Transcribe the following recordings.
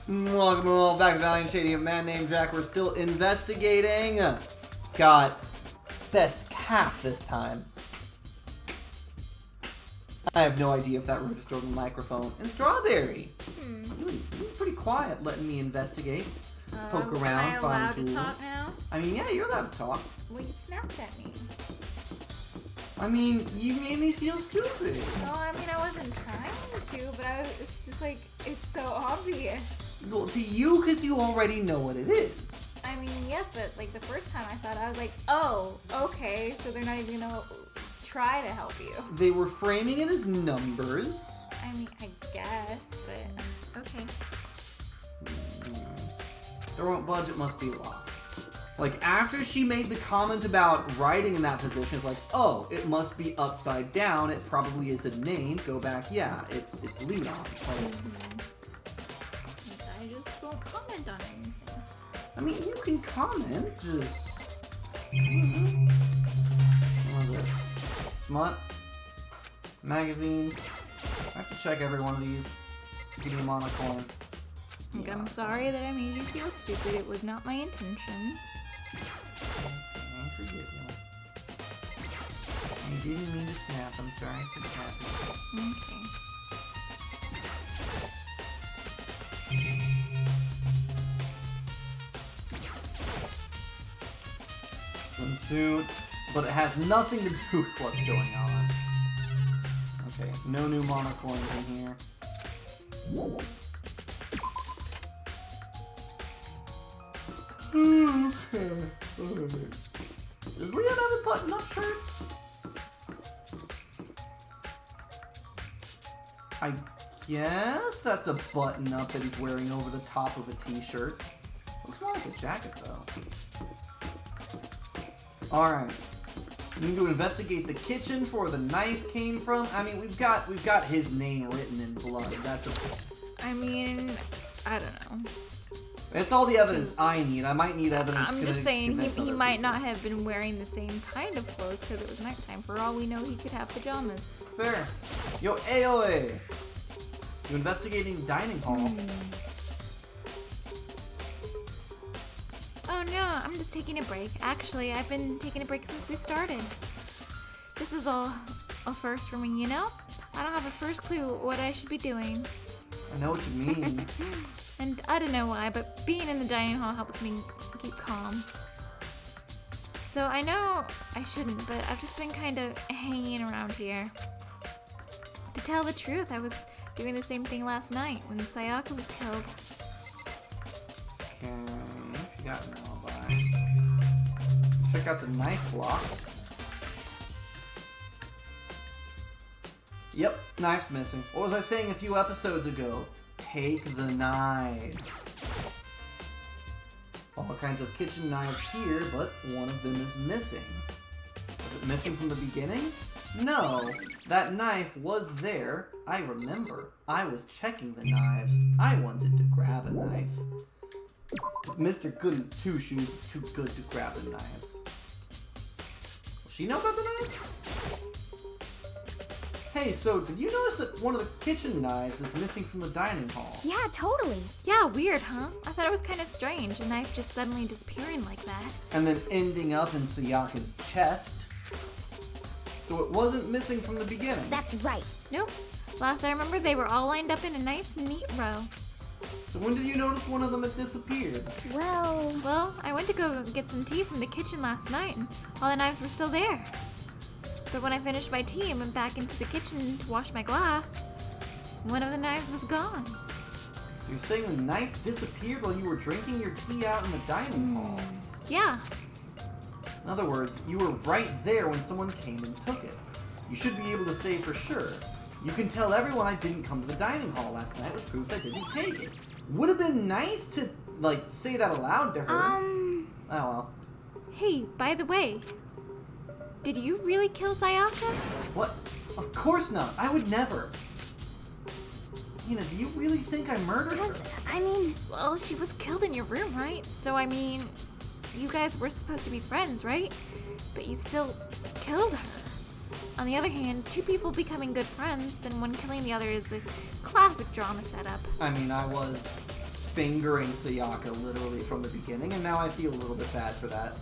Welcome all back to Valiant Shady, a man named Jack. We're still investigating. Got best calf this time. I have no idea if that were restored on the microphone. And Strawberry. Really pretty quiet letting me investigate. Poke around, am I find allowed tools. to talk now? I mean, yeah, you're allowed to talk. Well, you snapped at me. I mean, you made me feel stupid. No, I mean, I wasn't trying to, but it's just like, it's so obvious. Well, to you, because you already know what it is. I mean, yes, but like the first time I saw it, I was like, oh, okay, so they're not even gonna try to help you. They were framing it as numbers. I mean, I guess, but okay. Their budget must be low. Like, after she made the comment about writing in that position, it's like, oh, it must be upside down. It probably is a name. Go back. Yeah, it's Leon. Like, I just won't comment on anything. I mean, you can comment, just... What is this? Smut? Magazines? I have to check every one of these. Give me a monocoin. Like, I'm sorry that I made you feel stupid. It was not my intention. I forgive you. You didn't mean to snap. I'm sorry for snapping. Okay. Swimsuit, but it has nothing to do with what's going on. Okay, no new monocoins in here. Does Leon have a button-up shirt? I guess that's a button-up that he's wearing over the top of a t-shirt. Looks more like a jacket, though. Alright. We need to investigate the kitchen for where the knife came from. I mean, we've got his name written in blood. That's a... I mean, I don't know. It's all the evidence I need. I might need evidence. I'm just saying he might not have been wearing the same kind of clothes because it was nighttime. For all we know, he could have pajamas. Fair. Yo, AOA. You investigating dining hall? Oh no, I'm just taking a break. Actually, I've been taking a break since we started. This is all a first for me, you know? I don't have a first clue what I should be doing. I know what you mean. And I don't know why, but being in the dining hall helps me keep calm. So I know I shouldn't, but I've just been kind of hanging around here. To tell the truth, I was doing the same thing last night when Sayaka was killed. Okay, she got an alibi. Check out the knife block. Yep, knife's missing. What was I saying a few episodes ago? Take the knives. All kinds of kitchen knives here, but one of them is missing. Was it missing from the beginning? No, that knife was there. I remember. I was checking the knives. I wanted to grab a knife. But Mr. Goody Two Shoes is too good to grab the knives. Will she know about the knives? Hey, so did you notice that one of the kitchen knives is missing from the dining hall? Yeah, totally. Yeah, weird, huh? I thought it was kind of strange, a knife just suddenly disappearing like that. And then ending up in Sayaka's chest. So it wasn't missing from the beginning. That's right. Nope. Last I remember, they were all lined up in a nice, neat row. So when did you notice one of them had disappeared? Well, I went to go get some tea from the kitchen last night, and all the knives were still there. But when I finished my tea and went back into the kitchen to wash my glass, one of the knives was gone. So you're saying the knife disappeared while you were drinking your tea out in the dining hall? Yeah. In other words, you were right there when someone came and took it. You should be able to say for sure. You can tell everyone I didn't come to the dining hall last night, which proves I didn't take it. Would have been nice to, like, say that aloud to her. Oh well. Hey, by the way, did you really kill Sayaka? What? Of course not. I would never. Nina, do you really think I murdered her? Well, she was killed in your room, right? So, I mean, you guys were supposed to be friends, right? But you still killed her. On the other hand, two people becoming good friends and one killing the other is a classic drama setup. I mean, I was fingering Sayaka literally from the beginning, and now I feel a little bit bad for that.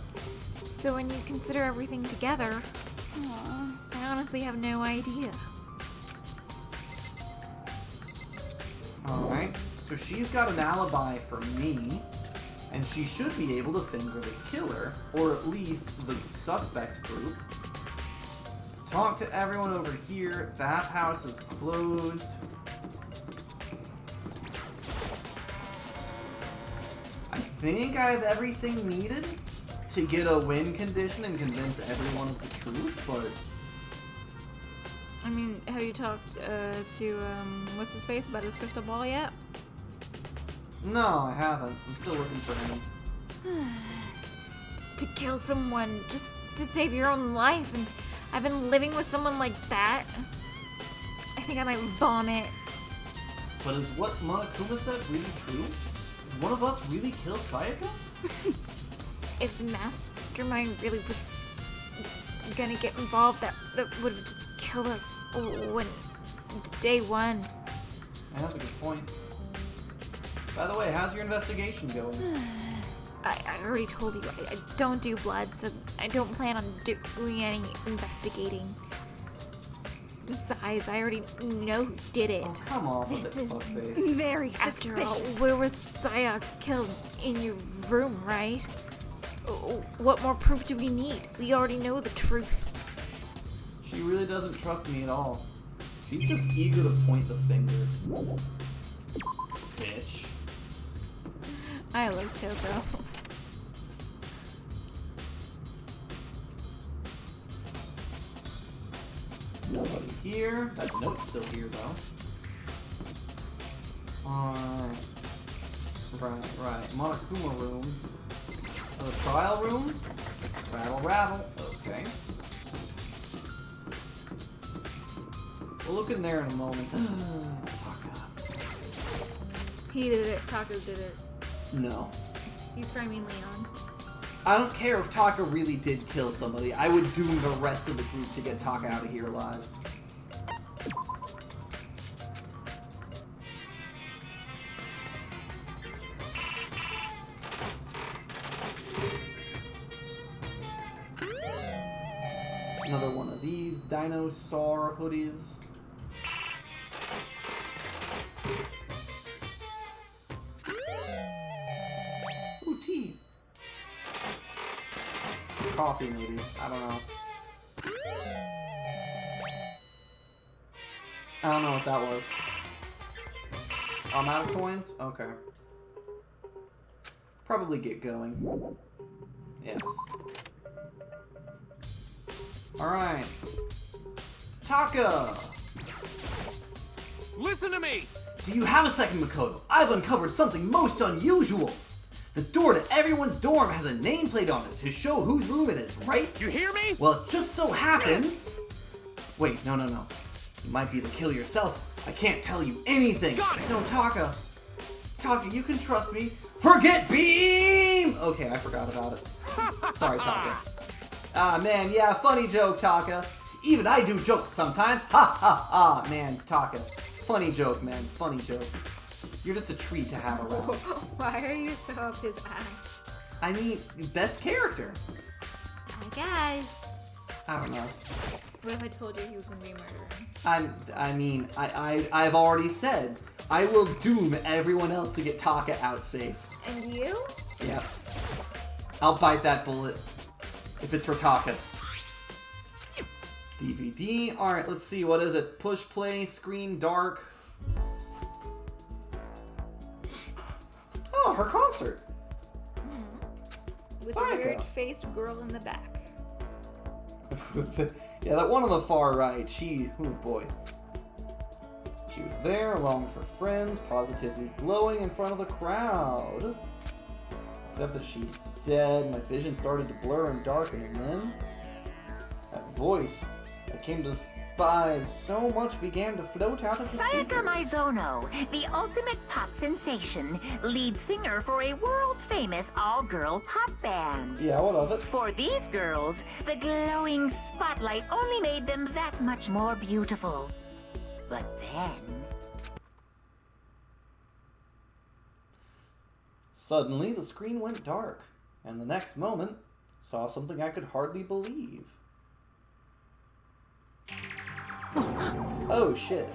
So when you consider everything together, I honestly have no idea. Alright, so she's got an alibi for me, and she should be able to finger the killer, or at least the suspect group. Talk to everyone over here. Bathhouse is closed. I think I have everything needed to get a win condition and convince everyone of the truth, but... I mean, have you talked to, what's his face about his crystal ball yet? No, I haven't. I'm still looking for him. To kill someone just to save your own life, and I've been living with someone like that. I think I might vomit. But is what Monokuma said really true? Did one of us really kill Sayaka? If the mastermind really was gonna get involved, that would have just killed us when day one. Yeah, that's a good point. By the way, how's your investigation going? I already told you, I don't do blood, so I don't plan on doing any investigating. Besides, I already know who did it. Oh, come off with This it, is fuckface. very After all, suspicious. where was Saya killed? In your room, right? What more proof do we need? We already know the truth. She really doesn't trust me at all. She's just eager to point the finger. Bitch. I love Toko. Nobody here. That note's still here, though. Alright. Right. Monokuma room. Oh, the trial room? Rattle, rattle. Okay. We'll look in there in a moment. Taka. He did it. Taco did it. No. He's framing Leon. I don't care if Taka really did kill somebody. I would doom the rest of the group to get Taka out of here alive. Another one of these dinosaur hoodies. Ooh, tea. Coffee, maybe. I don't know. I don't know what that was. I'm out of coins? Okay. Probably get going. Yes. Alright. Taka! Listen to me! Do you have a second, Makoto? I've uncovered something most unusual! The door to everyone's dorm has a nameplate on it to show whose room it is, right? You hear me? Well, it just so happens... Wait, no. You might be the killer yourself. I can't tell you anything. Got it. No, Taka. Taka, you can trust me. Forget Beam! Okay, I forgot about it. Sorry, Taka. Ah, man, yeah, funny joke, Taka. Even I do jokes sometimes. Ha ha ha, man, Taka. Funny joke, man, funny joke. You're just a treat to have around. Why are you so up his ass? I mean, best character. I guess. I don't know. What if I told you he was gonna be a murderer? I've already said, I will doom everyone else to get Taka out safe. And you? Yep. I'll bite that bullet. If it's for Taka. DVD. Alright, let's see. What is it? Push play, screen dark. Oh, her concert. With Psycho. a weird-faced girl in the back. Yeah, that one on the far right, oh boy. She was there along with her friends, positively glowing in front of the crowd. Except that she's dead, my vision started to blur and darken, and then that voice I came to despise so much began to float out of the Sayaka speaker. Mizono, the ultimate pop sensation, lead singer for a world-famous all-girl pop band. Yeah, what of it? For these girls, the glowing spotlight only made them that much more beautiful. But then... Suddenly, the screen went dark, and the next moment, saw something I could hardly believe. Oh shit.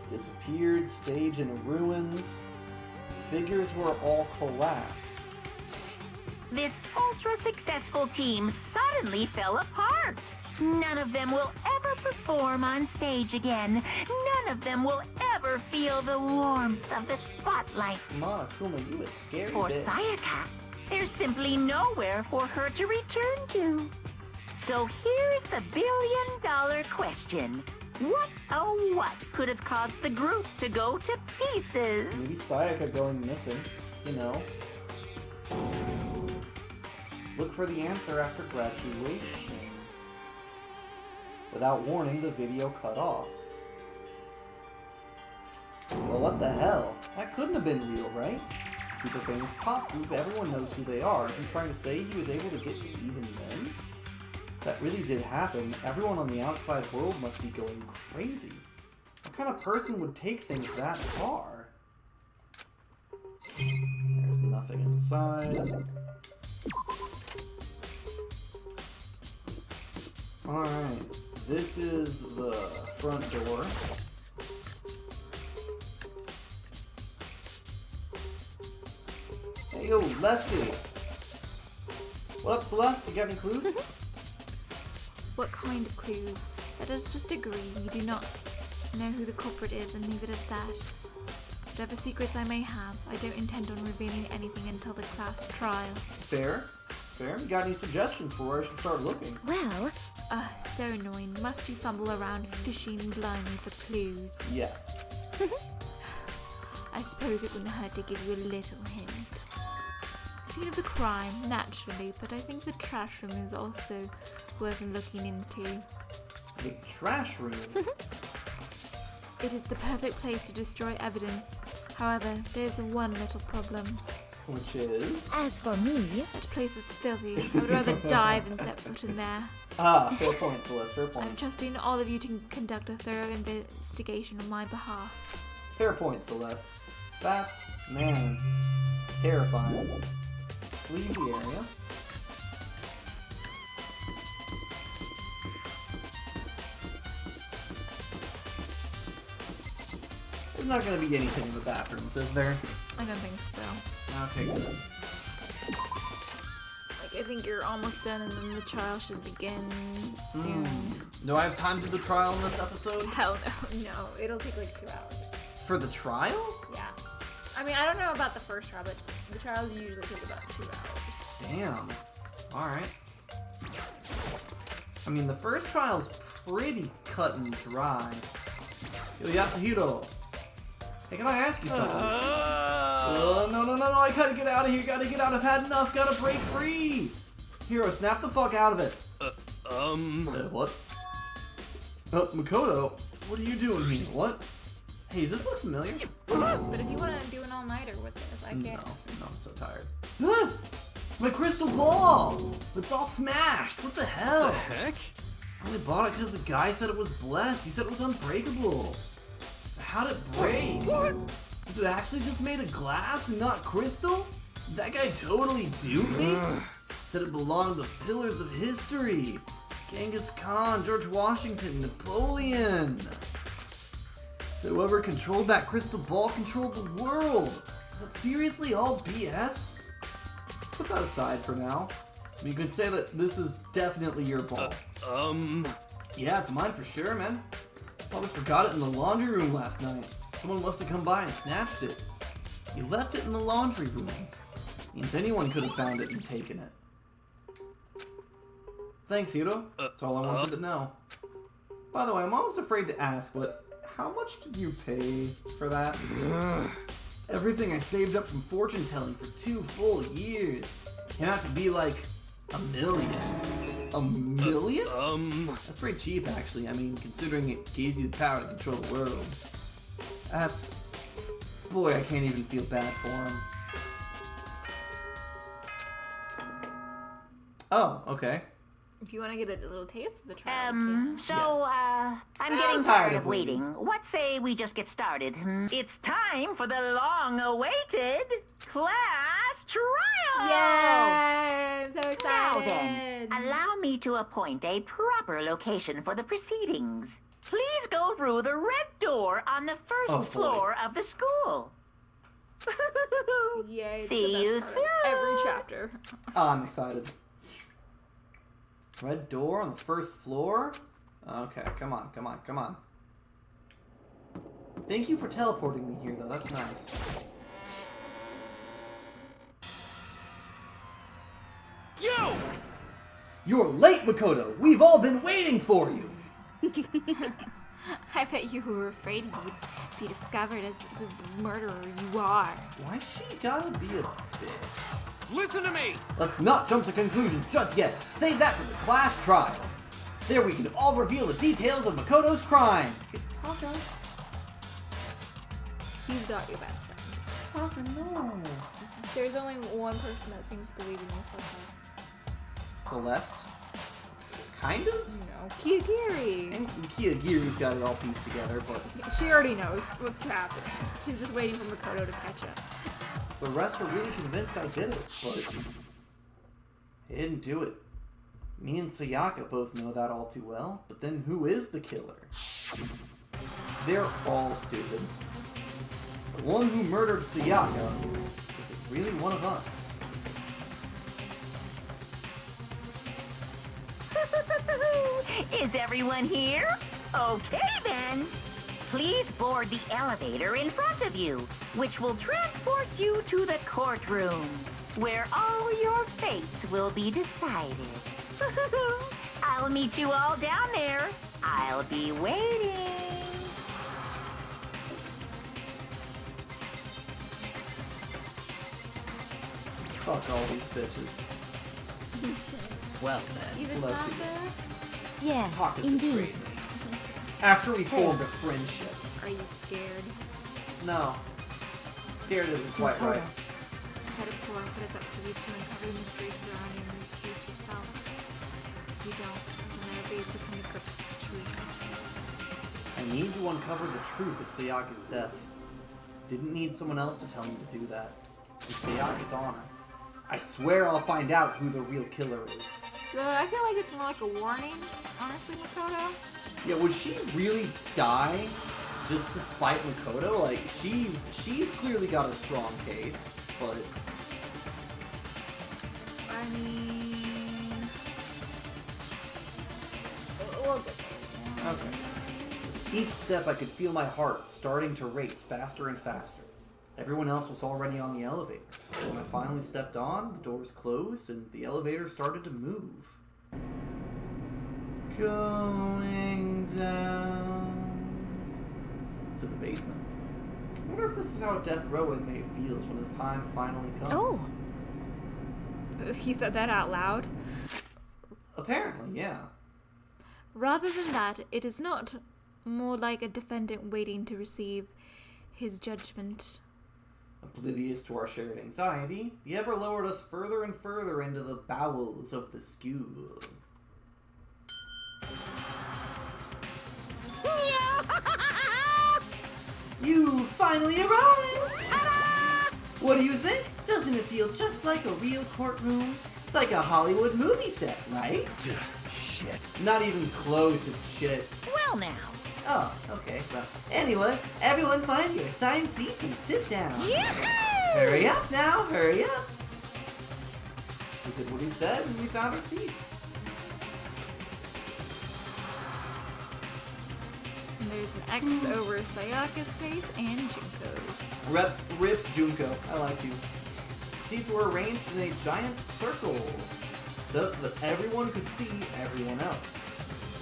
Disappeared, stage in ruins. Figures were all collapsed. This ultra-successful team suddenly fell apart. None of them will ever perform on stage again. None of them will ever feel the warmth of the spotlight. Monokuma, you a scary For bitch. Sayaka, there's simply nowhere for her to return to. So here's the billion-dollar question. What, oh what, could have caused the group to go to pieces? Maybe Sayaka going missing, you know. Look for the answer after graduation. Without warning, the video cut off. Well, what the hell? That couldn't have been real, right? Super famous pop group, everyone knows who they are. Is he trying to say he was able to get to even them? That really did happen. Everyone on the outside world must be going crazy. What kind of person would take things that far? There's nothing inside. Alright, this is the front door. Hey yo, Leslie! What up, Celeste? You got any clues? What kind of clues? Let us just agree you do not know who the culprit is and leave it as that. Whatever secrets I may have, I don't intend on revealing anything until the class trial. Fair. Fair. You got any suggestions for where I should start looking? Well, So annoying. Must you fumble around fishing blindly for clues? Yes. I suppose it wouldn't hurt to give you a little hint. Scene of the crime, naturally, but I think the trash room is also worth looking into. The trash room? It is the perfect place to destroy evidence. However, there's one little problem. Which is? as for me, That place is filthy. I would rather die than set foot in there. Ah, fair point, Celeste, fair I'm point. trusting all of you to conduct a thorough investigation on my behalf. Fair point, Celeste. That's, man, terrifying. Leave the area. There's not going to be anything in the bathrooms, is there? I don't think so. Okay, good. Like, I think you're almost done and then the trial should begin soon. Do I have time to do the trial in this episode? Hell no. It'll take like 2 hours. For the trial? Yeah. I mean, I don't know about the first trial, but the trials usually take about 2 hours. Damn. Alright. I mean, the first trial's pretty cut and dry. Yo, Yasuhiro. Hey, can I ask you something? No, I gotta get out of here, gotta get out, I've had enough, gotta break free! Hiro, snap the fuck out of it. What? Makoto, what are you doing here? What? Hey, does this look familiar? But if you want to do an all-nighter with this, I can. No, I'm so tired. My crystal ball! It's all smashed! What the hell? The heck? I only bought it because the guy said it was blessed. He said it was unbreakable. So how'd it break? What? Was it actually just made of glass and not crystal? That guy totally duped me? Said it belonged to the pillars of history. Genghis Khan, George Washington, Napoleon. So whoever controlled that crystal ball controlled the world. Is that seriously all BS? Let's put that aside for now. I mean, you could say that this is definitely your ball. Yeah, it's mine for sure, man. Probably forgot it in the laundry room last night. Someone must have come by and snatched it. You left it in the laundry room. Means anyone could have found it and taken it. Thanks, Hiro. That's all I wanted to know. By the way, I'm almost afraid to ask, but how much did you pay for that? Everything I saved up from fortune telling for 2 full years. It had to be like $1 million. $1 million? That's pretty cheap, actually. I mean, considering it gives you the power to control the world. That's... Boy, I can't even feel bad for him. Oh, okay. If you want to get a little taste of the trial, you can. I'm getting tired of waiting. What say we just get started? It's time for the long-awaited class trial! Yay! I'm so excited! Now then, allow me to appoint a proper location for the proceedings. Please go through the red door on the first floor of the school. Yay, it's See the you best part of every chapter. Oh, I'm excited. Red door on the first floor? Okay, come on, come on, come on. Thank you for teleporting me here, though. That's nice. You! You're late, Makoto! We've all been waiting for you! I bet you were afraid you'd be discovered as the murderer you are. Why she gotta be a bitch? Listen to me! Let's not jump to conclusions just yet. Save that for the class trial. There we can all reveal the details of Makoto's crime. Okay. He's not your best friend. Okay, no. There's only one person that seems to believe in you so far. Celeste? Kind of? No. Kiyogiri! And Kiyogiri's got it all pieced together, but She already knows what's happening. She's just waiting for Makoto to catch up. the rest are really convinced I did it, but I didn't do it. Me and Sayaka both know that all too well, but then who is the killer? They're all stupid. The one who murdered Sayaka, is it really one of us? Is everyone here? Okay then. Please board the elevator in front of you, which will transport you to the courtroom, where all your fates will be decided. I'll meet you all down there. I'll be waiting. Fuck all these bitches. Well then, You the let's talker? begin. Yes, Talk to indeed. betray me. After we formed a friendship. Are you scared? No. Scared isn't quite right. Said it before, but it's up to you to uncover the mystery surrounding this case yourself. If you don't, then I'll be able to come to grips with the truth. I need to uncover the truth of Sayaka's death. Didn't need someone else to tell me to do that. In Sayaka's honor. I swear I'll find out who the real killer is. I feel like it's more like a warning, honestly, Makoto. Yeah, would she really die just to spite Makoto? Like, she's clearly got a strong case, but... I mean... We'll get there. Okay. With each step, I could feel my heart starting to race faster and faster. Everyone else was already on the elevator. When I finally stepped on, the doors closed and the elevator started to move. Going down to the basement. I wonder if this is how a death row inmate feels when his time finally comes. Oh. He said that out loud. Apparently, yeah. Rather than that, it is not more like a defendant waiting to receive his judgment. Oblivious to our shared anxiety, the ever lowered us further and further into the bowels of the school. You finally arrived! Ta-da! What do you think? Doesn't it feel just like a real courtroom? It's like a Hollywood movie set, right? Shit. Not even close, it's shit. Well now. Oh, okay. Well, anyway, everyone find your assigned seats and sit down. Hurry up now, hurry up. We did what he said and we found our seats. And there's an X over Sayaka's face and Junko's. Rip Junko. I like you. Seats were arranged in a giant circle, set up so that everyone could see everyone else.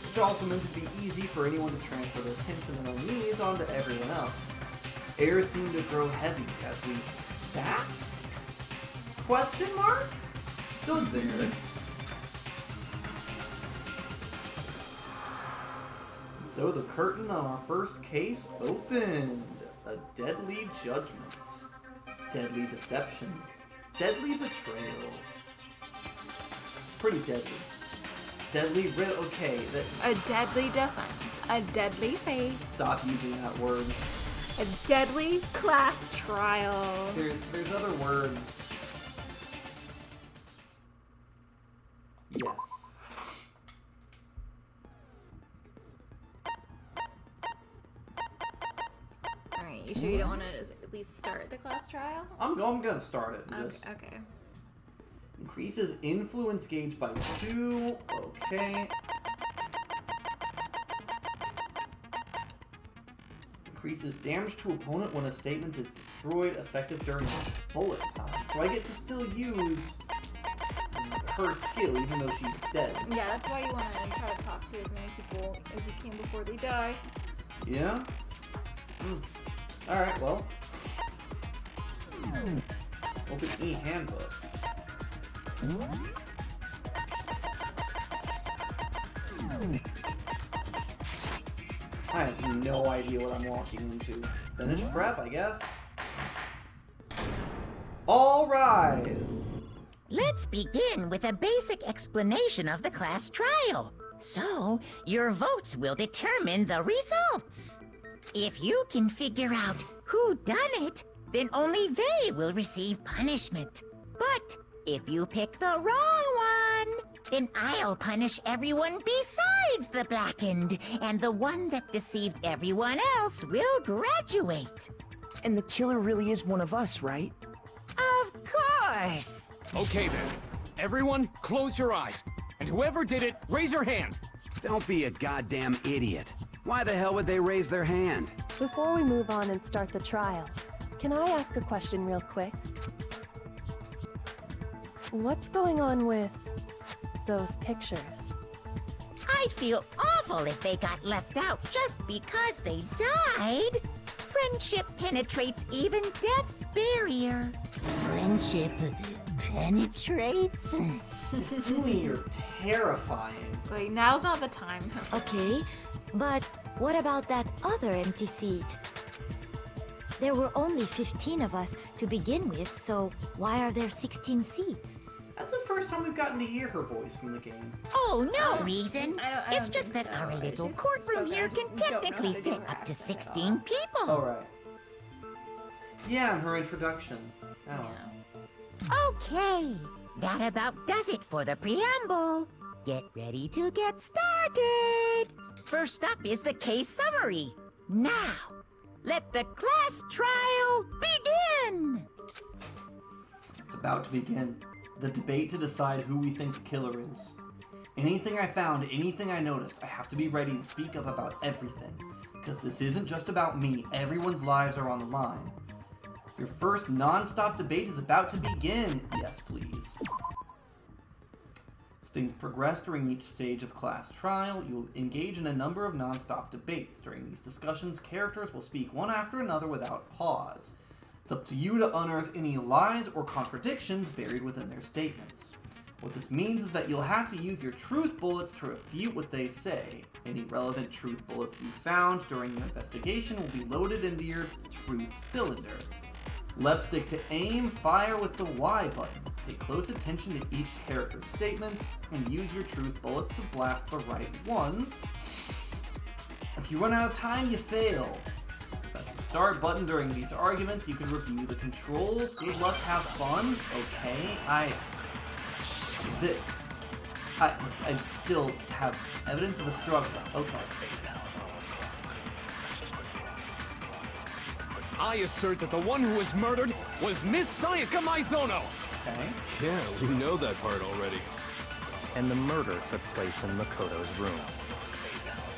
Which also meant to be easy for anyone to transfer their attention and their needs onto everyone else. Air seemed to grow heavy as we sat? Question mark? Stood there. And so the curtain on our first case opened. A deadly judgment. Deadly deception. Deadly betrayal. Pretty deadly. Deadly riddle. Okay, A deadly defense. A deadly face. stop using that word. A deadly class trial. There's other words. Yes. Alright, you sure you don't want to at least start the class trial? I'm gonna start it. Just Okay. increases influence gauge by 2. Okay. Increases damage to opponent when a statement is destroyed, effective during bullet time. So I get to still use her skill even though she's dead. Yeah, that's why you want to try to talk to as many people as you can before they die. Yeah? Alright, well. Open e-handbook. I have no idea what I'm walking into. Finish prep, I guess. All rise! Let's begin with a basic explanation of the class trial. So, your votes will determine the results. If you can figure out who done it, then only they will receive punishment. But if you pick the wrong one, then I'll punish everyone besides the blackened, and the one that deceived everyone else will graduate. And the killer really is one of us, right? Of course. Okay then. Everyone, close your eyes. And whoever did it, raise your hand. Don't be a goddamn idiot. Why the hell would they raise their hand? Before we move on and start the trial, can I ask a question real quick? What's going on with those pictures? I'd feel awful if they got left out just because they died. Friendship penetrates even death's barrier. Friendship penetrates? Fumi, you're terrifying. Like, now's not the time. Okay, but what about that other empty seat? There were only 15 of us to begin with, so why are there 16 seats? That's the first time we've gotten to hear her voice from the game. Oh, no reason. I don't It's just think that so. our I little just courtroom spoke here out. can I just don't know technically how to do fit an up to accent 16 people. Alright. Yeah, and her introduction. Oh. Yeah. Okay, that about does it for the preamble. Get ready to get started. First up is the case summary. Now, let the class trial begin. It's about to begin. The debate to decide who we think the killer is. Anything I found, anything I noticed, I have to be ready to speak up about everything. Because this isn't just about me, everyone's lives are on the line. Your first non-stop debate is about to begin. Yes, please. As things progress during each stage of class trial, you will engage in a number of non-stop debates. During these discussions, characters will speak one after another without pause. It's up to you to unearth any lies or contradictions buried within their statements. What this means is that you'll have to use your truth bullets to refute what they say. Any relevant truth bullets you found during your investigation will be loaded into your truth cylinder. Left stick to aim, fire with the Y button. Pay close attention to each character's statements, and use your truth bullets to blast the right ones. If you run out of time, you fail. Press the start button during these arguments. You can review the controls. Good luck, have fun. Okay, I still have evidence of a struggle. Okay. I assert that the one who was murdered was Miss Sayaka Maizono. Okay. Yeah, we know that part already. And the murder took place in Makoto's room.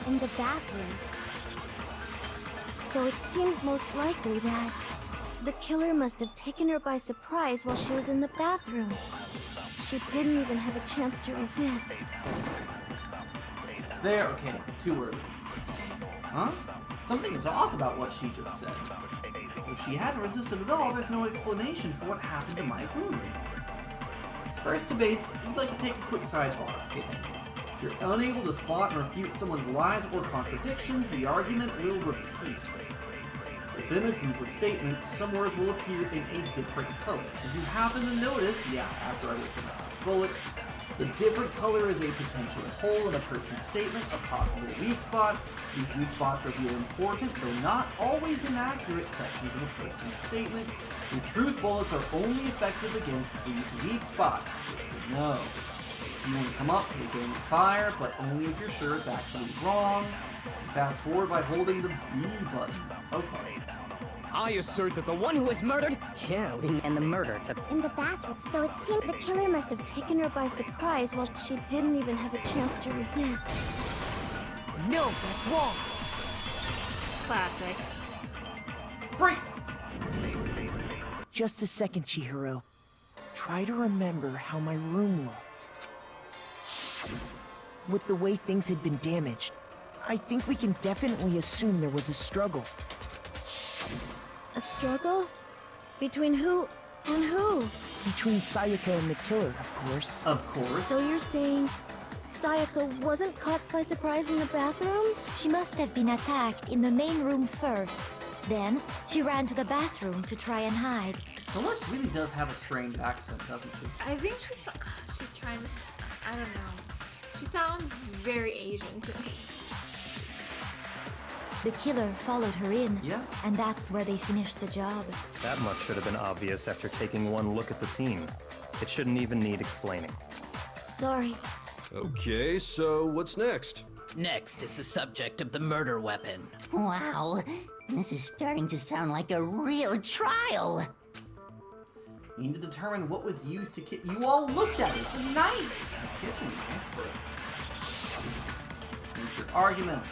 In the bathroom. So it seems most likely that the killer must have taken her by surprise while she was in the bathroom. She didn't even have a chance to resist. There, okay, too early. Huh? Something is off about what she just said. If she hadn't resisted at all, there's no explanation for what happened to my roommate. As first debate, we'd like to take a quick sidebar. If you're unable to spot and refute someone's lies or contradictions, the argument will repeat. Within a group of statements, some words will appear in a different color. If you happen to notice, after I listen out the bullet, The different color is a potential hole in a person's statement, a possible weak spot. These weak spots reveal important, though not always inaccurate, sections of a person's statement. The truth bullets are only effective against these weak spots. Good to know. So you want to come up, take aim and fire, but only if you're sure it's actually wrong. Fast forward by holding the B button. Okay. I assert that the one who was murdered, And the murder took In the bathroom, so it seemed the killer must have taken her by surprise while she didn't even have a chance to resist. No, that's wrong. Classic. Break! Just a second, Chihiro. Try to remember how my room looked. With the way things had been damaged, I think we can definitely assume there was a struggle. A struggle? Between who and who? Between Sayaka and the killer, of course. Of course. So you're saying Sayaka wasn't caught by surprise in the bathroom? She must have been attacked in the main room first. Then, she ran to the bathroom to try and hide. Celeste really does have a strange accent, doesn't she? I think she's trying to, I don't know. She sounds very Asian to me. The killer followed her in, Yeah. and that's where they finished the job. That much should have been obvious after taking one look at the scene. It shouldn't even need explaining. Sorry. Okay, so what's next? Next is the subject of the murder weapon. Wow, this is starting to sound like a real trial. You need to determine what was used to kill. You all looked at it. It's a knife. A kitchen knife. Make your arguments.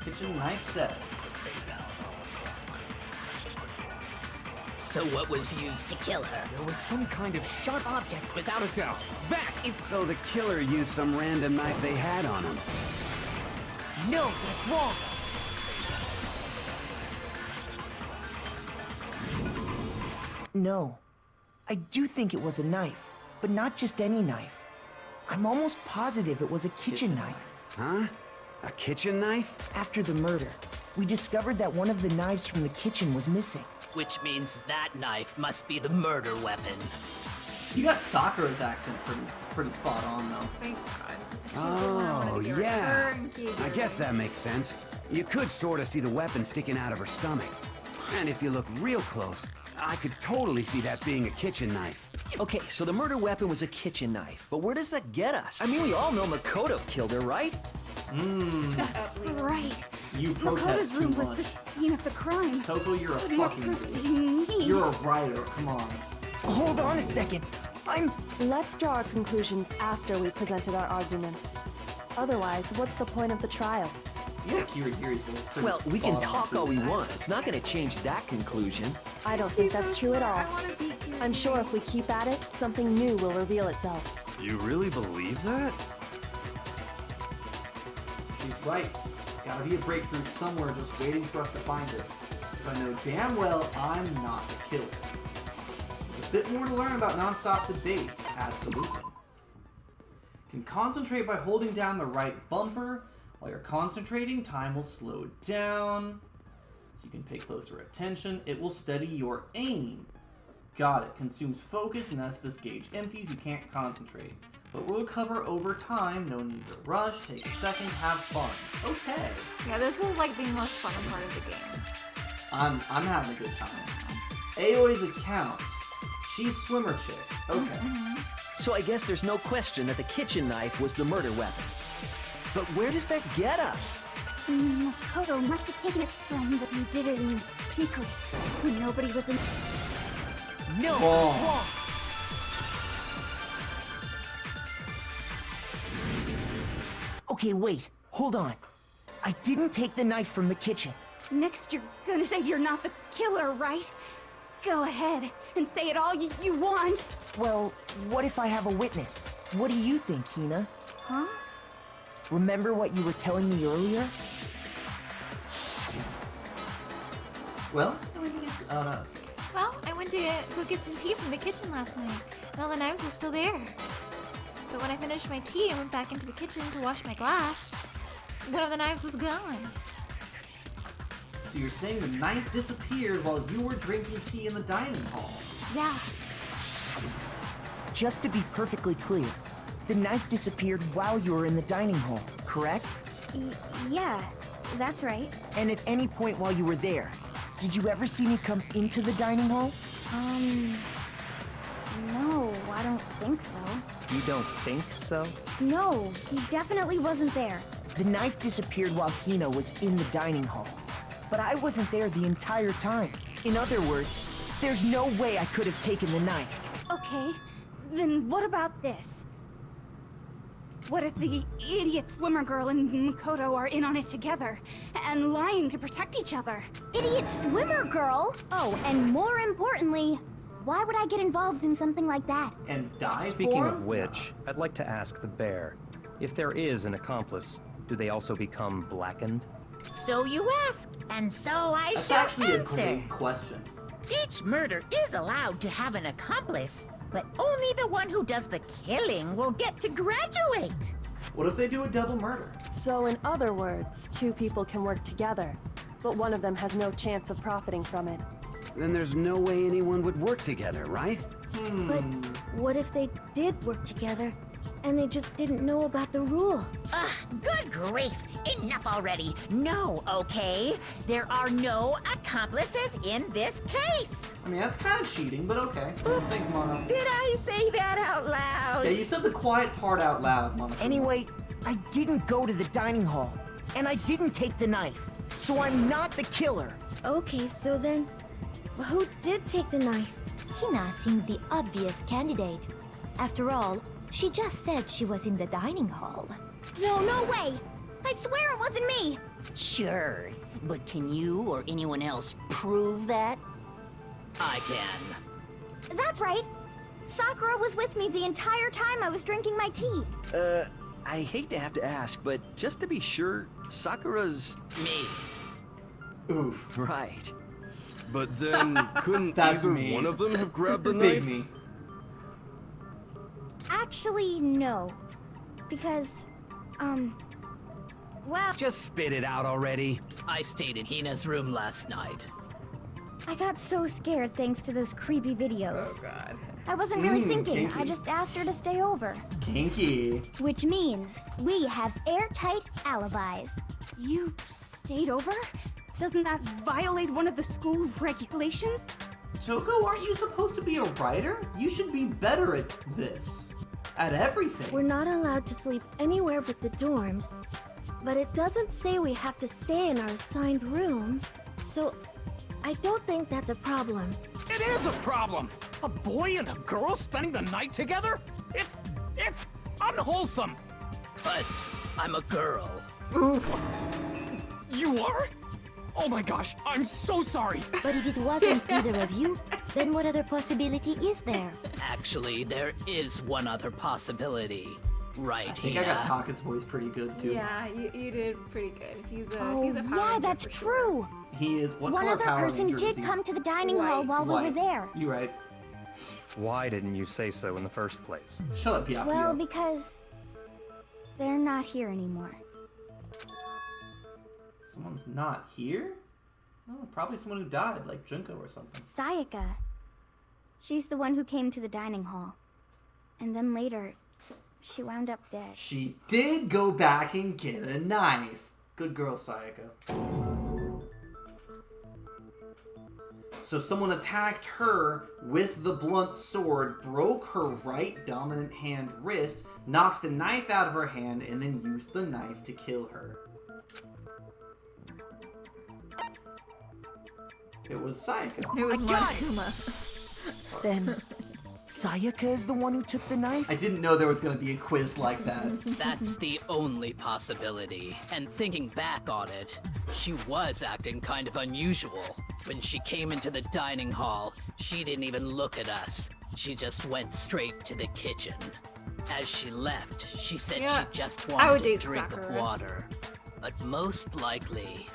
Kitchen knife set. So what was used to kill her? there was some kind of sharp object, without a doubt. That is... So the killer used some random knife they had on him. No, that's wrong. No. I do think it was a knife, but not just any knife. I'm almost positive it was a kitchen knife. Huh? A kitchen knife? After the murder, we discovered that one of the knives from the kitchen was missing. Which means that knife must be the murder weapon. You got Sakura's accent pretty spot on though. Thank God. Oh, yeah. I guess that makes sense. You could sort of see the weapon sticking out of her stomach. And if you look real close, I could totally see that being a kitchen knife. Okay, so the murder weapon was a kitchen knife, but where does that get us? I mean, we all know Makoto killed her, right? That's right. You protest Makoto's too room was much. the scene of the crime. Toko, you're a Putting up fucking proof to idiot. me. You're a writer, come on. Hold on a second. Let's draw our conclusions after we presented our arguments. Otherwise, what's the point of the trial? Yeah, Kirigiri's pretty Well, we can spot on, talk too. all we want. It's not going to change that conclusion. I don't think that's true at all. I want to be curious. I'm sure if we keep at it, something new will reveal itself. You really believe that? She's right. Gotta be a breakthrough somewhere just waiting for us to find it. Because I know damn well I'm not the killer. There's a bit more to learn about non-stop debates, absolutely. Can concentrate by holding down the right bumper. While you're concentrating, time will slow down. So you can pay closer attention. It will steady your aim. Got it. Consumes focus, and as this gauge empties, you can't concentrate. But we'll recover over time. No need to rush. Take a second. Have fun. Okay. Yeah, this is like the most fun part of the game. I'm having a good time. Aoi's account. She's swimmer chick. Okay. So I guess there's no question that the kitchen knife was the murder weapon. But where does that get us? Makoto must have taken it from, but he did it in secret when nobody was in. No, Oh. it's wrong. Okay, wait. Hold on. I didn't take the knife from the kitchen. Next, you're gonna say you're not the killer, right? Go ahead and say it all you want. Well, what if I have a witness? What do you think, Hina? Huh? Remember what you were telling me earlier? Well, everything is. Oh no. Well, I went to go get some tea from the kitchen last night, and all the knives were still there. But when I finished my tea and went back into the kitchen to wash my glass, one of the knives was gone. So you're saying the knife disappeared while you were drinking tea in the dining hall? Yeah. just to be perfectly clear, the knife disappeared while you were in the dining hall, correct? Yeah, that's right. And at any point while you were there, did you ever see me come into the dining hall? No, I don't think so. You don't think so? No, he definitely wasn't there. The knife disappeared while Hina was in the dining hall. But I wasn't there the entire time. In other words, there's no way I could have taken the knife. Okay, then what about this? What if the idiot swimmer girl and Makoto are in on it together, and lying to protect each other? Idiot swimmer girl? Oh, and more importantly, why would I get involved in something like that? And die Speaking for of him? which, I'd like to ask the bear, if there is an accomplice, do they also become blackened? So you ask, and so I That's shall actually a answer. great question. Each murder is allowed to have an accomplice, but only the one who does the killing will get to graduate. What if they do a double murder? So in other words, two people can work together, but one of them has no chance of profiting from it. Then there's no way anyone would work together, right? But what if they did work together, and they just didn't know about the rule? Good grief! Enough already! No, okay? There are no accomplices in this case! I mean, that's kind of cheating, but okay. Thanks, Mono. Did I say that out loud? Yeah, you said the quiet part out loud, Mono. Anyway, I didn't go to the dining hall, and I didn't take the knife, so I'm not the killer. Okay, so then, who did take the knife? Hina seems the obvious candidate. After all, she just said she was in the dining hall. No, no way! I swear it wasn't me! Sure, but can you or anyone else prove that? I can. That's right. Sakura was with me the entire time I was drinking my tea. I hate to have to ask, but just to be sure, Sakura's... Me. Oof. Right. But then, couldn't That's either me. one of them have grabbed the Big knife? me. Actually, no. Because, well, Just spit it out already. I stayed in Hina's room last night. I got so scared thanks to those creepy videos. Oh god. I wasn't really thinking. kinky. I just asked her to stay over. Kinky. Which means we have airtight alibis. You stayed over? Doesn't that violate one of the school regulations? Toko, aren't you supposed to be a writer? You should be better at this. At everything. We're not allowed to sleep anywhere but the dorms, but it doesn't say we have to stay in our assigned room, so I don't think that's a problem. It is a problem! A boy and a girl spending the night together? It's unwholesome! But I'm a girl. You are? Oh my gosh, I'm so sorry! But if it wasn't either of you, then what other possibility is there? Actually, there is one other possibility. Right, I think Hina? I got Taka's voice pretty good too. Yeah, you did pretty good. He's a Power yeah, Ranger that's for true. He is. What One color other Power person Ranger is did he? come to the dining hall while we were White. there. You right. Why didn't you say so in the first place? Shut up, Pia. Well, because they're not here anymore. Someone's not here? Oh, probably someone who died, like Junko or something. Sayaka. She's the one who came to the dining hall. And then later, she wound up dead. She did go back and get a knife. Good girl, Sayaka. So someone attacked her with the blunt sword, broke her right dominant hand wrist, knocked the knife out of her hand, and then used the knife to kill her. It was Sayaka. It was I got it! Monokuma. Then, Sayaka is the one who took the knife? I didn't know there was going to be a quiz like that. That's the only possibility. And thinking back on it, she was acting kind of unusual. When she came into the dining hall, she didn't even look at us. She just went straight to the kitchen. As she left, she said Yeah, she just I would wanted a date drink of Sakura. water. But most likely,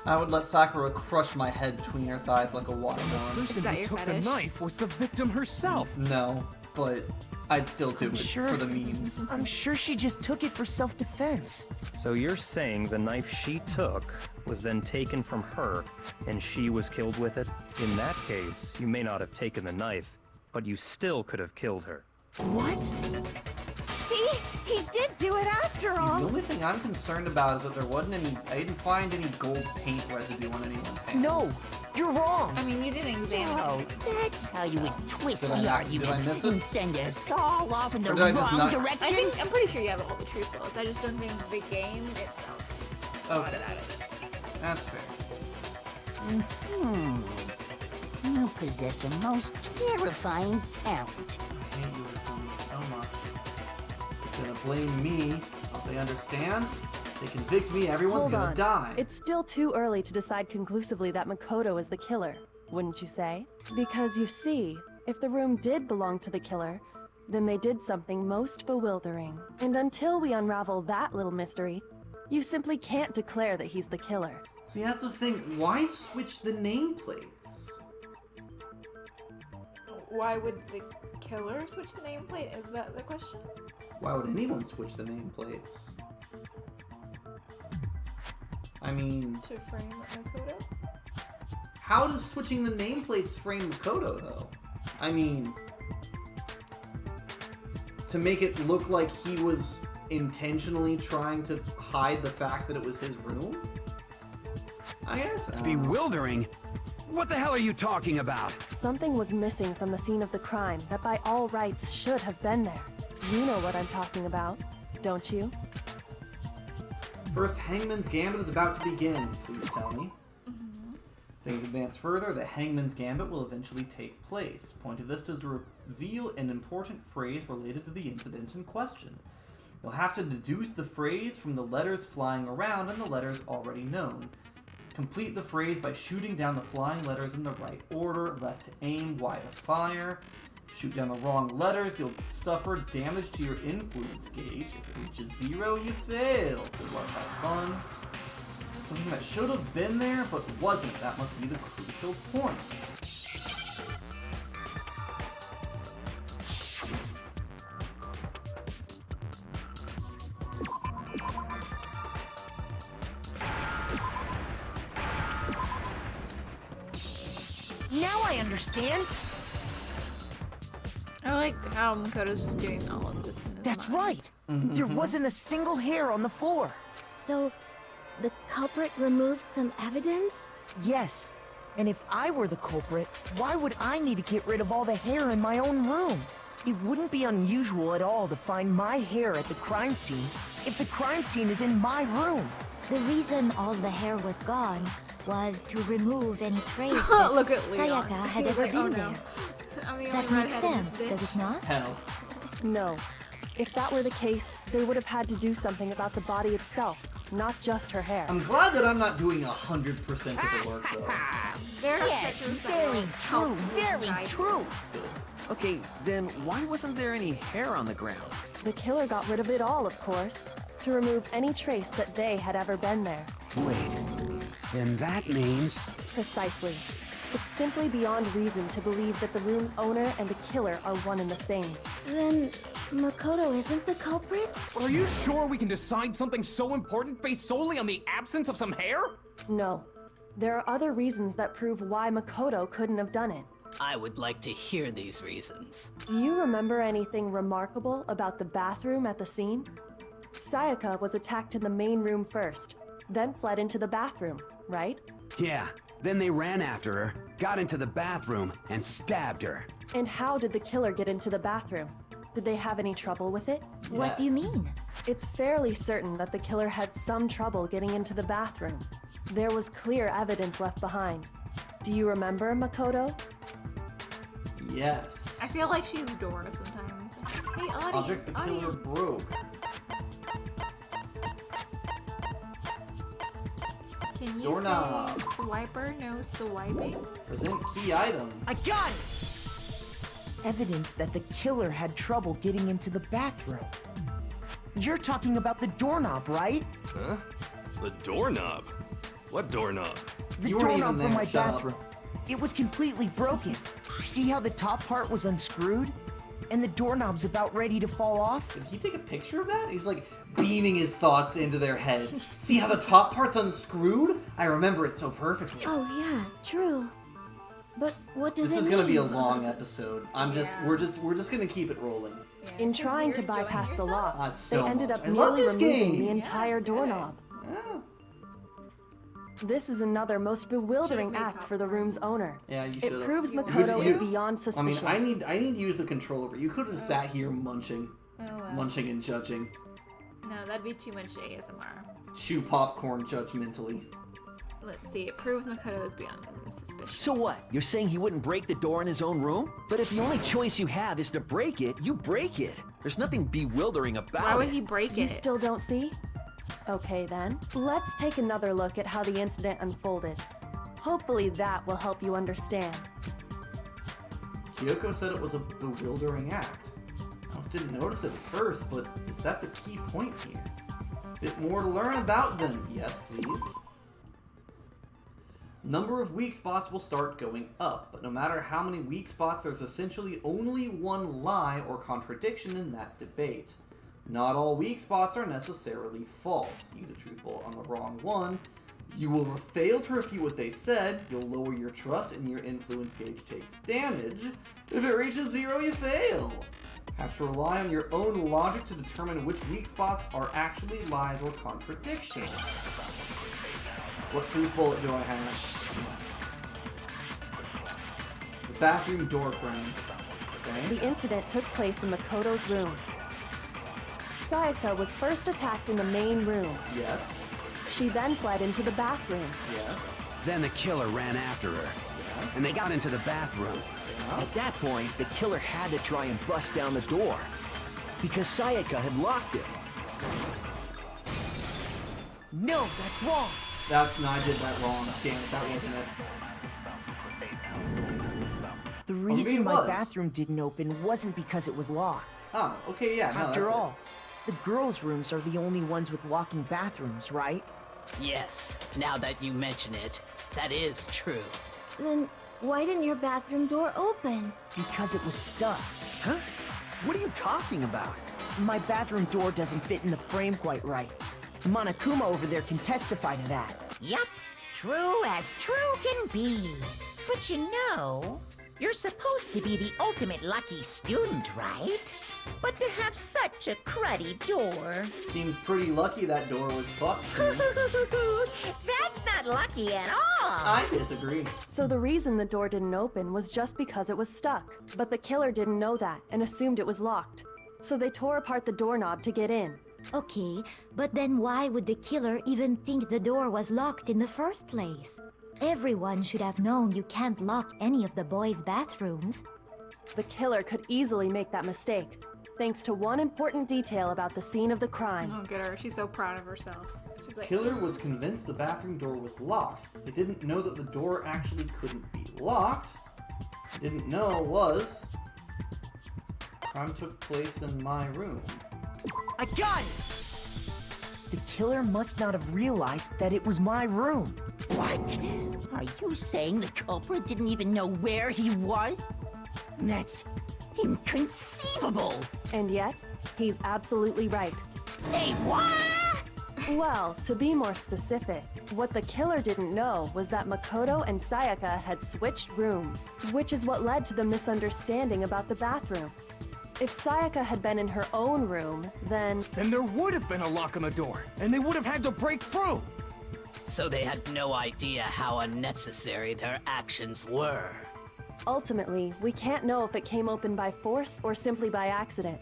I would let Sakura crush my head between her thighs like a The watermelon. person that who your took fetish? the knife was the victim herself. No, but I'd still do it Sure. for the memes. I'm sure she just took it for self-defense. So you're saying the knife she took was then taken from her, and she was killed with it? In that case, you may not have taken the knife, but you still could have killed her. What? See? He did do it after The all. only thing I'm concerned about is that there wasn't any. I didn't find any gold paint residue on anyone's hands. No, you're wrong. I mean, you didn't examine So, it. that's how you would twist Did I the not- argument did I miss it? and send us all off in the Or did I just wrong not- direction? I'm pretty sure you have all the truth bullets. I just don't think the game itself thought about it. That's fair. You possess a most terrifying talent. I hate you so much. They're gonna blame me. Don't they understand? They convict me, everyone's Hold gonna on. die. It's still too early to decide conclusively that Makoto is the killer, wouldn't you say? Because you see, if the room did belong to the killer, then they did something most bewildering. And until we unravel that little mystery, you simply can't declare that he's the killer. See, that's the thing. Why switch the nameplates? Why would the killer switch the nameplate? Is that the question? Why would anyone switch the nameplates? I mean, To frame Makoto? how does switching the nameplates frame Makoto, though? I mean, to make it look like he was intentionally trying to hide the fact that it was his room? I guess. I don't know. Bewildering? What the hell are you talking about? Something was missing from the scene of the crime that by all rights should have been there. You know what I'm talking about, don't you? First, Hangman's Gambit is about to begin. Please tell me. Things advance further, the Hangman's Gambit will eventually take place. Point of this is to reveal an important phrase related to the incident in question. You'll have to deduce the phrase from the letters flying around and the letters already known. Complete the phrase by shooting down the flying letters in the right order, left to aim, Y to fire. Shoot down the wrong letters, you'll suffer damage to your influence gauge. If it reaches 0, you fail. Good luck, have fun. Something that should have been there, but wasn't. That must be the crucial point. Now I understand. I like how Makoto's just doing all of this in his That's mind. right. There wasn't a single hair on the floor. So, the culprit removed some evidence? Yes. And if I were the culprit, why would I need to get rid of all the hair in my own room? It wouldn't be unusual at all to find my hair at the crime scene if the crime scene is in my room. The reason all the hair was gone was to remove any trace that Look at Leon. Sayaka had He's ever like, been oh, no. there. I'm the That only makes redhead in sense, this does bitch. it not? Hell. No. If that were the case, they would have had to do something about the body itself, not just her hair. I'm glad that I'm not doing 100% of the work, though. There are Yes, pictures that very will true, help very guide you. true. Okay, then why wasn't there any hair on the ground? The killer got rid of it all, of course, to remove any trace that they had ever been there. Wait, then that means... Precisely. It's simply beyond reason to believe that the room's owner and the killer are one and the same. Then, Makoto isn't the culprit? Are you sure we can decide something so important based solely on the absence of some hair? No. There are other reasons that prove why Makoto couldn't have done it. I would like to hear these reasons. Do you remember anything remarkable about the bathroom at the scene? Sayaka was attacked in the main room first, then fled into the bathroom, right? Yeah, then they ran after her, got into the bathroom, and stabbed her. And how did the killer get into the bathroom? Did they have any trouble with it? What do you mean? It's fairly certain that the killer had some trouble getting into the bathroom. There was clear evidence left behind. Do you remember, Makoto? Yes. I feel like she's Dora sometimes. Hey, audience, Object the killer audience. broke. Can you Doorknob. say swiper, no swiping? Present key item. I got it! Evidence that the killer had trouble getting into the bathroom. You're talking about the doorknob, right? Huh? The doorknob? What doorknob? The You weren't even doorknob for there, my shut up. bathroom. It was completely broken. See how the top part was unscrewed? And the doorknob's about ready to fall off? Did he take a picture of that? He's like beaming his thoughts into their heads. See how the top part's unscrewed? I remember it so perfectly. Oh yeah, true. But what does This it is gonna be a mean? long episode. We're just gonna keep it rolling. In trying to bypass the lock, so they ended much. up I love nearly this removing game. the entire doorknob. Yeah. This is another most bewildering act for the room's owner. Yeah, you It should've. proves You- Makoto you- is beyond I suspicion. mean, I need to use the controller, but you could have sat here munching. Munching and judging. No, that'd be too much ASMR. Chew popcorn judgmentally. Let's see, it proves Makoto is beyond suspicion. So what? You're saying he wouldn't break the door in his own room? But if the only choice you have is to break it, you break it. There's nothing bewildering about it. Why would he break You it? still don't see? Okay then, let's take another look at how the incident unfolded. Hopefully that will help you understand. Kyoko said it was a bewildering act. I almost didn't notice it at first, but is that the key point here? Bit more to learn about them. Yes, please. Number of weak spots will start going up, but no matter how many weak spots, there's essentially only one lie or contradiction in that debate. Not all weak spots are necessarily false. Use a truth bullet on the wrong one. You will fail to refute what they said, you'll lower your trust, and your influence gauge takes damage. If it reaches 0, you fail. Have to rely on your own logic to determine which weak spots are actually lies or contradictions. What truth bullet do I have? The bathroom door frame. Okay. The incident took place in Makoto's room. Sayaka was first attacked in the main room. Yes. She then fled into the bathroom. Yes. Then the killer ran after her. Yes. And they got into the bathroom. At that point, the killer had to try and bust down the door. Because Sayaka had locked it. No, that's wrong. No, I did that wrong. Damn it, that wasn't it. The maybe reason it my was. bathroom didn't open wasn't because it was locked. Oh, okay, yeah, no, After that's all, the girls' rooms are the only ones with locking bathrooms, right? Yes, now that you mention it, that is true. Then why didn't your bathroom door open? Because it was stuck. Huh? What are you talking about? My bathroom door doesn't fit in the frame quite right. Monokuma over there can testify to that. Yup, true as true can be. But you know, you're supposed to be the ultimate lucky student, right? But to have such a cruddy door... Seems pretty lucky that door was fucked for me. That's not lucky at all! I disagree. So the reason the door didn't open was just because it was stuck. But the killer didn't know that and assumed it was locked. So they tore apart the doorknob to get in. Okay, but then why would the killer even think the door was locked in the first place? Everyone should have known you can't lock any of the boys' bathrooms. The killer could easily make that mistake, thanks to one important detail about the scene of the crime. Oh, get her. She's so proud of herself. She's like, Killer was convinced the bathroom door was locked. It didn't know that the door actually couldn't be locked. It didn't know was... Crime took place in my room. I got it! The killer must not have realized that it was my room. What? Are you saying the culprit didn't even know where he was? That's inconceivable! And yet, he's absolutely right. Say what? Well, to be more specific, what the killer didn't know was that Makoto and Sayaka had switched rooms, which is what led to the misunderstanding about the bathroom. If Sayaka had been in her own room, then there would have been a lock on the door, and they would have had to break through. So they had no idea how unnecessary their actions were. ultimately, we can't know if it came open by force or simply by accident.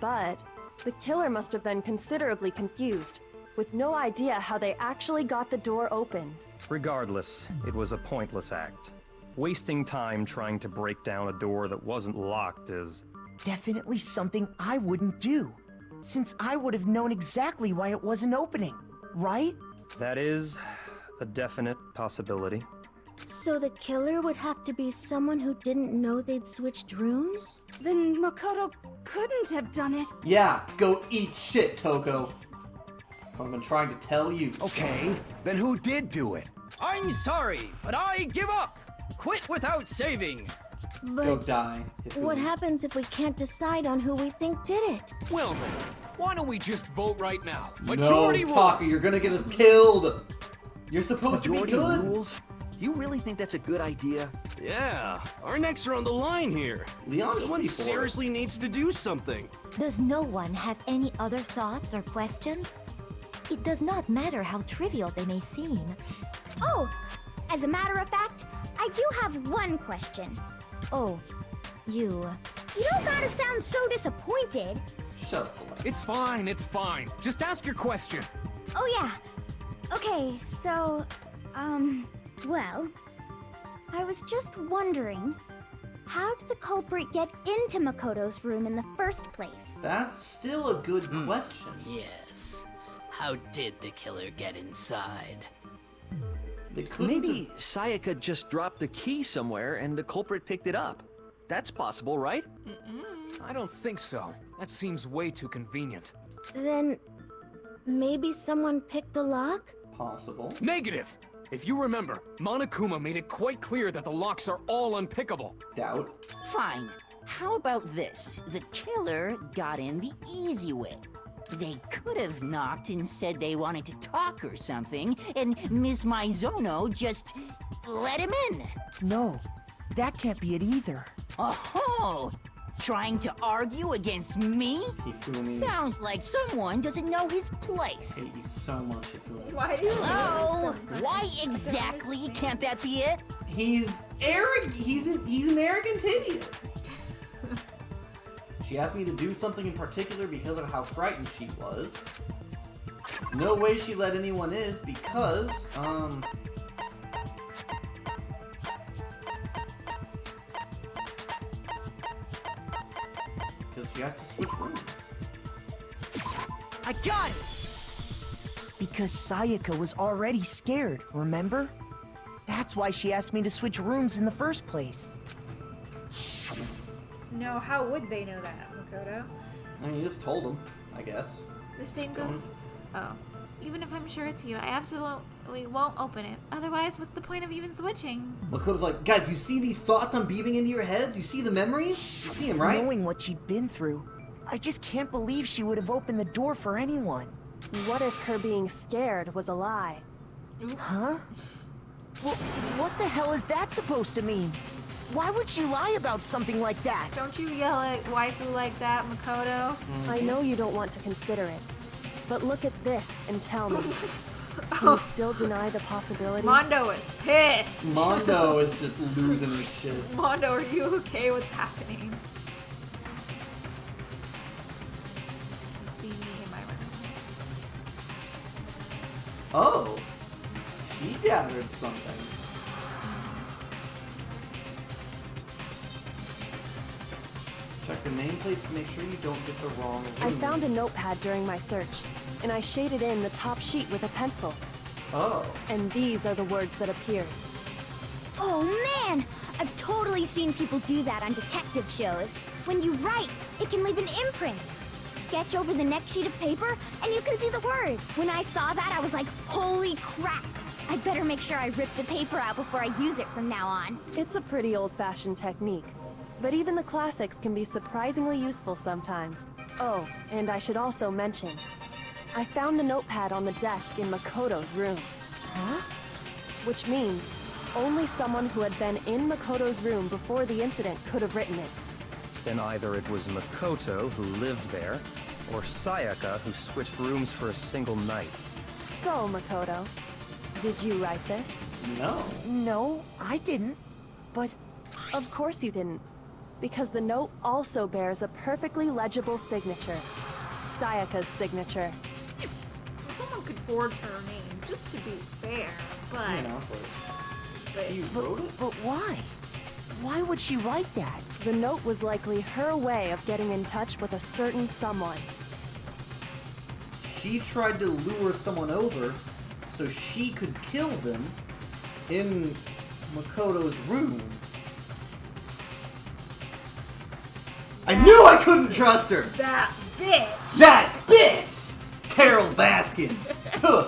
But the killer must have been considerably confused, with no idea how they actually got the door opened. Regardless, it was a pointless act. Wasting time trying to break down a door that wasn't locked is... Definitely something I wouldn't do, since I would have known exactly why it wasn't opening, right? That is a definite possibility. So the killer would have to be someone who didn't know they'd switched rooms? Then Makoto couldn't have done it. Yeah, go eat shit, Toko. That's what I've been trying to tell you. Okay, then who did do it? I'm sorry, but I give up. Quit without saving. But Go die. what happens if we can't decide on who we think did it? Well then, why don't we just vote right now? No, Majority Taka, rules. you're gonna get us killed. You're supposed to be Majority good. rules? You really think that's a good idea? Yeah, our necks are on the line here. Leon Someone should be for it. seriously needs to do something. Does no one have any other thoughts or questions? It does not matter how trivial they may seem. Oh, as a matter of fact, I do have one question. Oh, you... You don't gotta sound so disappointed. Shut up, Celeste. It's fine, it's fine. Just ask your question. Oh yeah. Okay, so, well, I was just wondering, how did the culprit get into Makoto's room in the first place? That's still a good question. Yes. How did the killer get inside? They couldn't Maybe Sayaka just dropped the key somewhere and the culprit picked it up. That's possible, right? I don't think so. That seems way too convenient. Then, maybe someone picked the lock? Possible. Negative! If you remember, Monokuma made it quite clear that the locks are all unpickable. Doubt. Fine. How about this? The killer got in the easy way. They could have knocked and said they wanted to talk or something, and Ms. Maizono just let him in. No, that can't be it either. Oh, trying to argue against me? Hifumi. Sounds like someone doesn't know his place. I hate you so much, Hifumi. Why do you Oh, why exactly can't that be it? He's arrogant. He's an arrogant idiot. She asked me to do something in particular because of how frightened she was. There's no way she let anyone in because, because she has to switch rooms. I got it! Because Sayaka was already scared, remember? That's why she asked me to switch rooms in the first place. No, how would they know that, Makoto? I mean, you just told him, I guess. The same goes. Oh. Even if I'm sure it's you, I absolutely won't open it. Otherwise, what's the point of even switching? Makoto's like, guys, you see these thoughts I'm beaming into your heads? You see the memories? You see them, right? Knowing what she'd been through, I just can't believe she would have opened the door for anyone. What if her being scared was a lie? Huh? Well, what the hell is that supposed to mean? Why would she lie about something like that? Don't you yell at waifu like that, Makoto. I know you don't want to consider it, but look at this and tell me. Can you still deny the possibility? Mondo is pissed. Mondo is just losing his shit. Mondo, are you okay? What's happening? You see me in my room. Oh, she gathered something. Check the nameplates to make sure you don't get the wrong room. I found a notepad during my search, and I shaded in the top sheet with a pencil. Oh. And these are the words that appeared. Oh man! I've totally seen people do that on detective shows. When you write, it can leave an imprint. Sketch over the next sheet of paper, and you can see the words. When I saw that, I was like, holy crap! I'd better make sure I rip the paper out before I use it from now on. It's a pretty old-fashioned technique, but even the classics can be surprisingly useful sometimes. Oh, and I should also mention, I found the notepad on the desk in Makoto's room. Huh? Which means only someone who had been in Makoto's room before the incident could have written it. Then either it was Makoto who lived there, or Sayaka who switched rooms for a single night. So, Makoto, did you write this? No. No, I didn't. But Of course you didn't, because the note also bears a perfectly legible signature. Sayaka's signature. Someone could forge her name, just to be fair, but... You know, but she wrote it? But why? Why would she write that? The note was likely her way of getting in touch with a certain someone. She tried to lure someone over so she could kill them in Makoto's room. I knew I couldn't trust her! That bitch! That bitch! Carol Baskins! Tuh.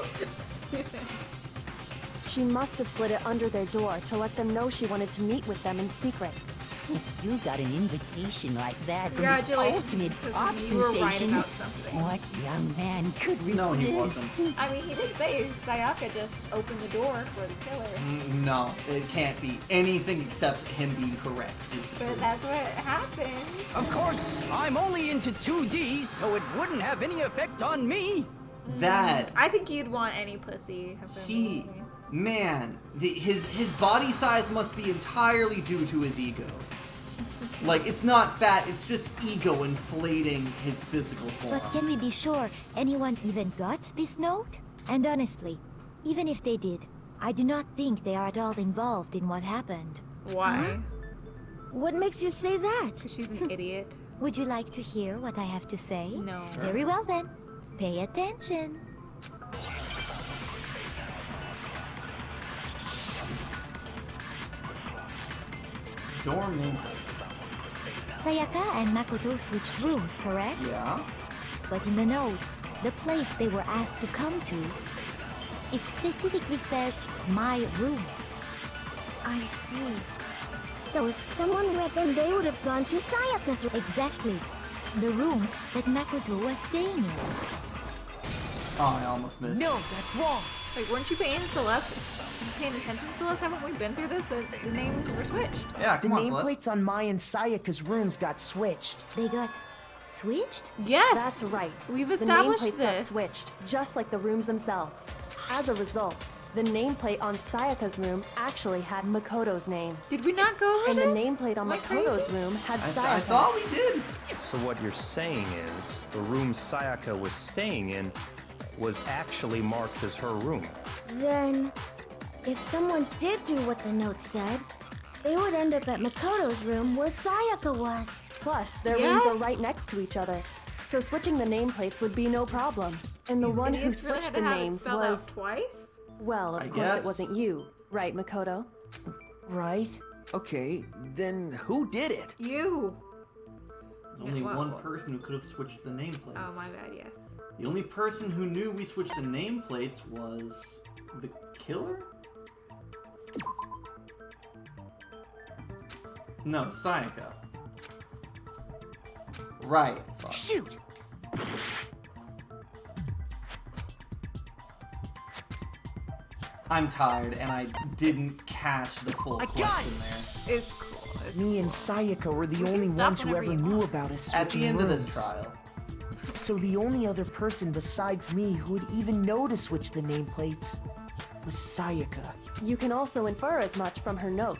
She must have slid it under their door to let them know she wanted to meet with them in secret. If you got an invitation like that from the Congratulations, ultimate pop you were right sensation, about something. what young man could resist? No, he wasn't. I mean, he did say Sayaka just opened the door for the killer. No, it can't be anything except him being correct. But that's what happened. Of course, I'm only into 2D, so it wouldn't have any effect on me. That I think you'd want any pussy. Man, his body size must be entirely due to his ego. Like, it's not fat, it's just ego inflating his physical form. But can we be sure anyone even got this note? And honestly, even if they did, I do not think they are at all involved in what happened. Why? Huh? What makes you say that? She's an idiot. Would you like to hear what I have to say? No. Very well then. Pay attention. Dorm name. Sayaka and Makoto switched rooms, correct? Yeah. But in the note, the place they were asked to come to, it specifically says, my room. I see. So if someone read them, they would have gone to Sayaka's room. Exactly. The room that Makoto was staying in. Oh, I almost missed. No, that's wrong. Wait, weren't you paying attention, Celeste? Haven't we been through this? The names were switched. Yeah, The come on, Celeste. nameplates on Mai and Sayaka's rooms got switched. They got switched? Yes! That's right. We've The established nameplates got this. switched, just like the rooms themselves. As a result, the nameplate on Sayaka's room actually had Makoto's name. Did we not go over And this? the nameplate on Am I Makoto's crazy? room had Sayaka's. I thought we did. So what you're saying is, the room Sayaka was staying in was actually marked as her room. Then, if someone did do what the note said, they would end up at Makoto's room where Sayaka was. Plus, their rooms are right next to each other, so switching the nameplates would be no problem. And the These one who idiots really switched had the to have it names spelled was... out twice? Well, I of course guess. it wasn't you, right, Makoto? Right? Okay, then who did it? You. There's only one person who could have switched the nameplates. Oh, my bad, yes. The only person who knew we switched the nameplates was the killer? No, Sayaka. Right. Fuck. Shoot! I'm tired and I didn't catch the full I got question it! there. It's cool. Me and Sayaka were the only stop ones who whenever ever you knew want. about us At the switching end of this rooms. trial. So the only other person besides me who would even know to switch the nameplates was Sayaka. You can also infer as much from her note.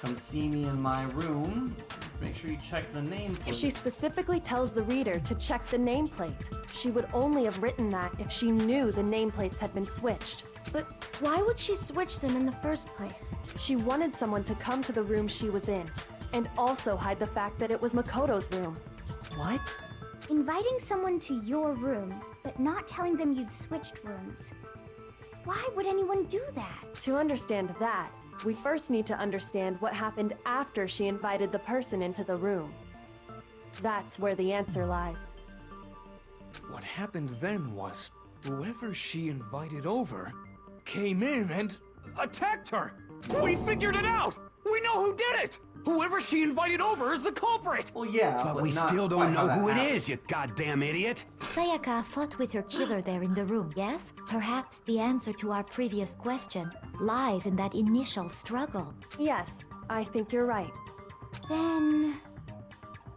Come see me in my room. Make sure you check the nameplate. She specifically tells the reader to check the nameplate. She would only have written that if she knew the nameplates had been switched. But why would she switch them in the first place? She wanted someone to come to the room she was in, and also hide the fact that it was Makoto's room. What? Inviting someone to your room, but not telling them you'd switched rooms. Why would anyone do that? To understand that, we first need to understand what happened after she invited the person into the room. That's where the answer lies. What happened then was, whoever she invited over came in and attacked her. We figured it out. We know who did it. Whoever she invited over is the culprit. Well, yeah, But we not still quite don't how know that who it happened. is, you goddamn idiot. Sayaka fought with her killer there in the room, yes? Perhaps the answer to our previous question lies in that initial struggle. Yes, I think you're right. Then...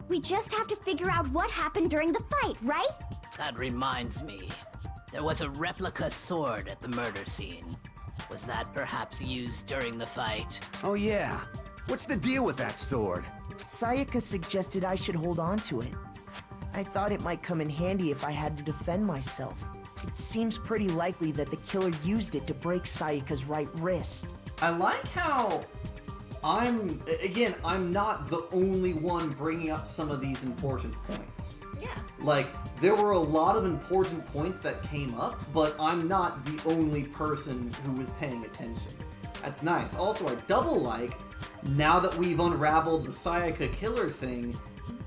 we just have to figure out what happened during the fight, right? That reminds me. There was a replica sword at the murder scene. Was that perhaps used during the fight? Oh yeah. What's the deal with that sword? Sayaka suggested I should hold on to it. I thought it might come in handy if I had to defend myself. It seems pretty likely that the killer used it to break Sayaka's right wrist. I like how I'm not the only one bringing up some of these important points. Yeah. Like, there were a lot of important points that came up, but I'm not the only person who was paying attention. That's nice. Also, I double like, now that we've unraveled the Sayaka killer thing,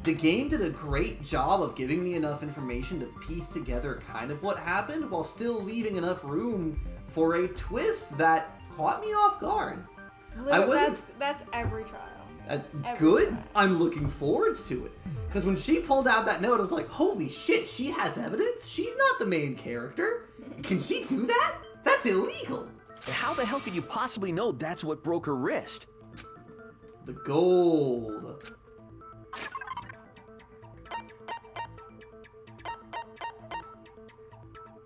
the game did a great job of giving me enough information to piece together kind of what happened, while still leaving enough room for a twist that caught me off guard. That's every trial. Good. I'm looking forward to it. Because when she pulled out that note, I was like, holy shit, she has evidence? She's not the main character. Can she do that? That's illegal. How the hell could you possibly know that's what broke her wrist? The gold.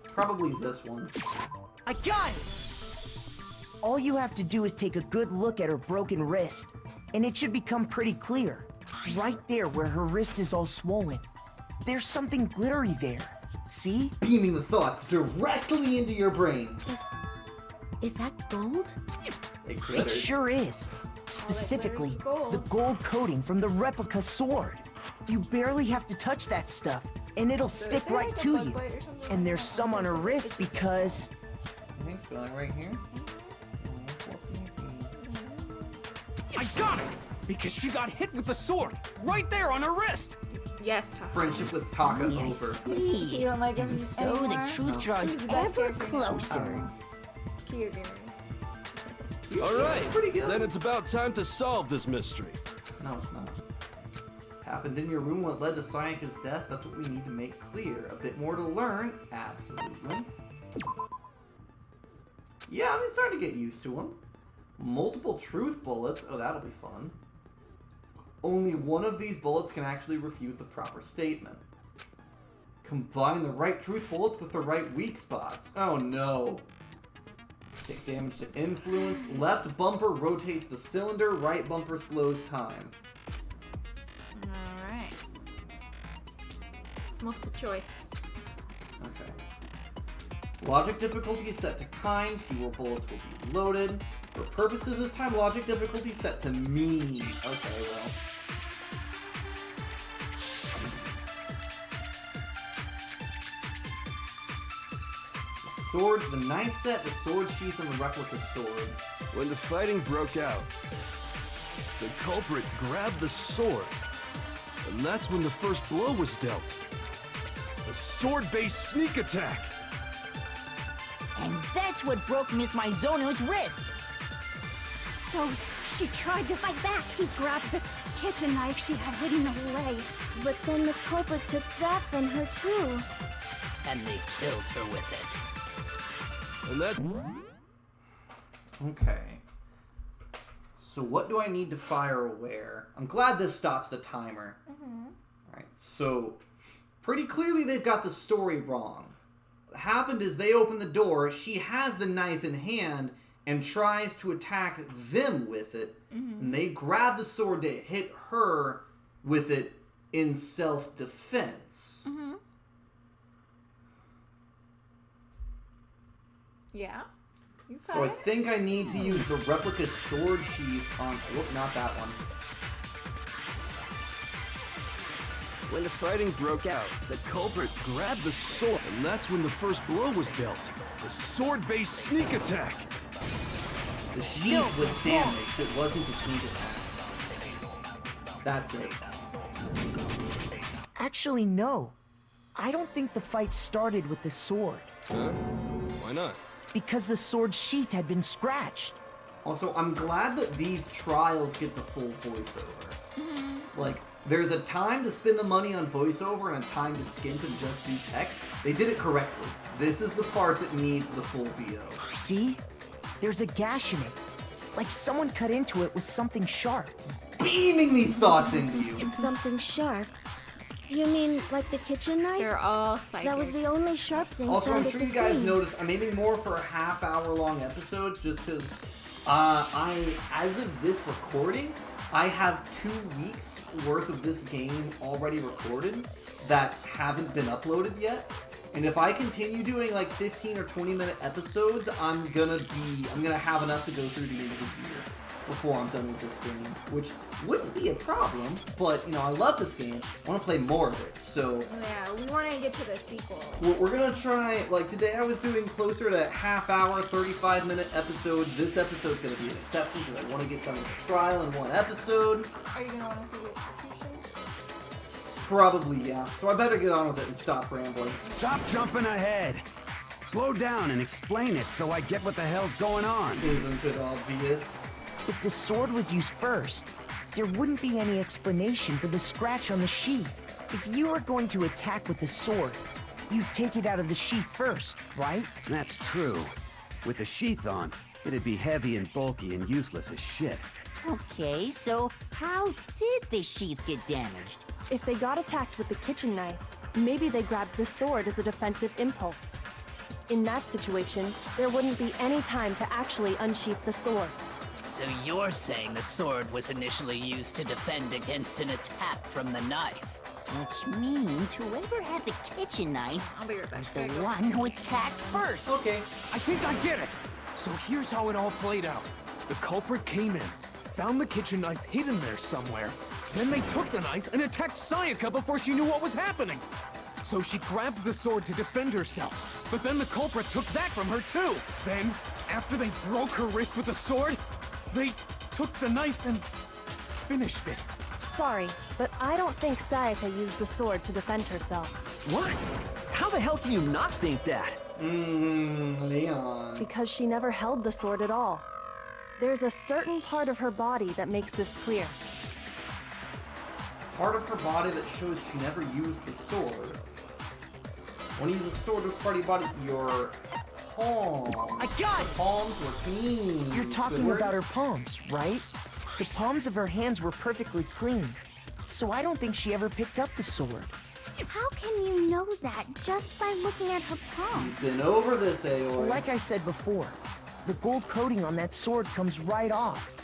Probably this one. I got it! All you have to do is take a good look at her broken wrist, and it should become pretty clear. Right there where her wrist is all swollen. There's something glittery there. See? Beaming the thoughts directly into your brain. Is that gold? It sure is. Specifically, the gold coating from the replica sword. You barely have to touch that stuff, and it'll stick right to you. And there's some on her wrist because... I think so, like right here. I got it! Because she got hit with the sword, right there on her wrist! Yes, Taka. Friendship with Taka over. You don't like him So anymore? the truth draws ever closer. It's cute, Gary. All right, Pretty good. then it's about time to solve this mystery. No, it's not. Happened in your room what led to Sayaka's death, that's what we need to make clear. A bit more to learn, absolutely. Yeah, I'm starting to get used to them. Multiple truth bullets, oh that'll be fun. Only one of these bullets can actually refute the proper statement. Combine the right truth bullets with the right weak spots. Oh no. Take damage to influence. Left bumper rotates the cylinder, right bumper slows time. Alright. It's multiple choice. Okay. Logic difficulty is set to kind, fewer bullets will be loaded. For purposes this time, logic difficulty set to mean. Okay, well. Sword, the knife set, the sword sheath, and the replica sword. When the fighting broke out, the culprit grabbed the sword, and that's when the first blow was dealt. A sword-based sneak attack. And that's what broke Miss Maizono's wrist. So she tried to fight back. She grabbed the kitchen knife she had hidden away. But then the culprit took that from her too. And they killed her with it. And that's... Okay. So what do I need to fire where? I'm glad this stops the timer. Alright, so pretty clearly they've got the story wrong. What happened is they open the door, she has the knife in hand, and tries to attack them with it, and they grab the sword to hit her with it in self-defense. Yeah. You So I think I need to use the replica sword sheath on... Oh, not that one. When the fighting broke out, the culprit grabbed the sword, and that's when the first blow was dealt. A sword-based sneak attack. The sheath was damaged. It wasn't a sneak attack. That's it. Actually, no. I don't think the fight started with the sword. Huh? Why not? Because the sword sheath had been scratched. Also, I'm glad that these trials get the full voiceover. Like, there's a time to spend the money on voiceover and a time to skimp and just do text. They did it correctly. This is the part that needs the full VO. See? There's a gash in it. Like someone cut into it with something sharp. Beaming these thoughts into you. Something sharp. You mean like the kitchen knife? They're all psychic. That was the only sharp thing Also, found I'm at sure the you guys scene. noticed I'm aiming more for half-hour-long episodes just because as of this recording, I have 2 weeks worth of this game already recorded that haven't been uploaded yet. And if I continue doing like 15 or 20 minute episodes, I'm gonna have enough to go through the end of the year before I'm done with this game, which wouldn't be a problem, but you know, I love this game. I want to play more of it, so Yeah, we want to get to the sequel. we're gonna try, like today I was doing closer to half-hour, 35-minute episodes. This episode's gonna be an exception because I want to get done with the trial in one episode. Are you gonna want to see the execution? Probably, yeah. So I better get on with it and stop rambling. Stop jumping ahead. Slow down and explain it so I get what the hell's going on. Isn't it obvious? If the sword was used first, there wouldn't be any explanation for the scratch on the sheath. If you were going to attack with the sword, you'd take it out of the sheath first, right? That's true. With the sheath on, it'd be heavy and bulky and useless as shit. Okay, so how did the sheath get damaged? If they got attacked with the kitchen knife, maybe they grabbed the sword as a defensive impulse. In that situation, there wouldn't be any time to actually unsheath the sword. So you're saying the sword was initially used to defend against an attack from the knife? Which means whoever had the kitchen knife I'll be right back. was the one who attacked first. Okay. I think I get it. So here's how it all played out. The culprit came in, found the kitchen knife hidden there somewhere. Then they took the knife and attacked Sayaka before she knew what was happening. So she grabbed the sword to defend herself. But then the culprit took that from her too. Then, after they broke her wrist with the sword, they took the knife and finished it. Sorry, but I don't think Sayaka used the sword to defend herself. What? How the hell can you not think that? Leon. Because she never held the sword at all. There's a certain part of her body that makes this clear. Part of her body that shows she never used the sword. When you use a sword with part of your body, your palms. I got it! Her palms were clean. You're talking about her palms, right? The palms of her hands were perfectly clean. So I don't think she ever picked up the sword. How can you know that just by looking at her palm? You've been over this, Aoi. Like I said before, the gold coating on that sword comes right off.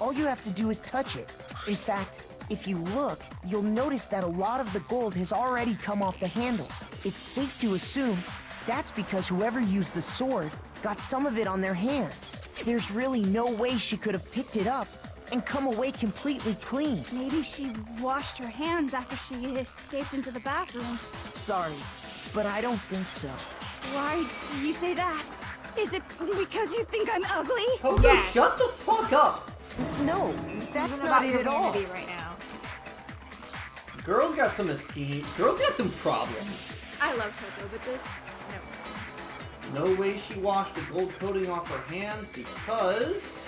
All you have to do is touch it. In fact, if you look, you'll notice that a lot of the gold has already come off the handle. It's safe to assume that's because whoever used the sword got some of it on their hands. There's really no way she could have picked it up and come away completely clean. Maybe she washed her hands after she escaped into the bathroom. Sorry, but I don't think so. Why do you say that? Is it because you think I'm ugly? Coco, Yes. shut the fuck up! No, that's Isn't not about it at all. humanity right now. Girl's got some esteem. Girl's got some problems. I love Coco, but this, no. No way she washed the gold coating off her hands because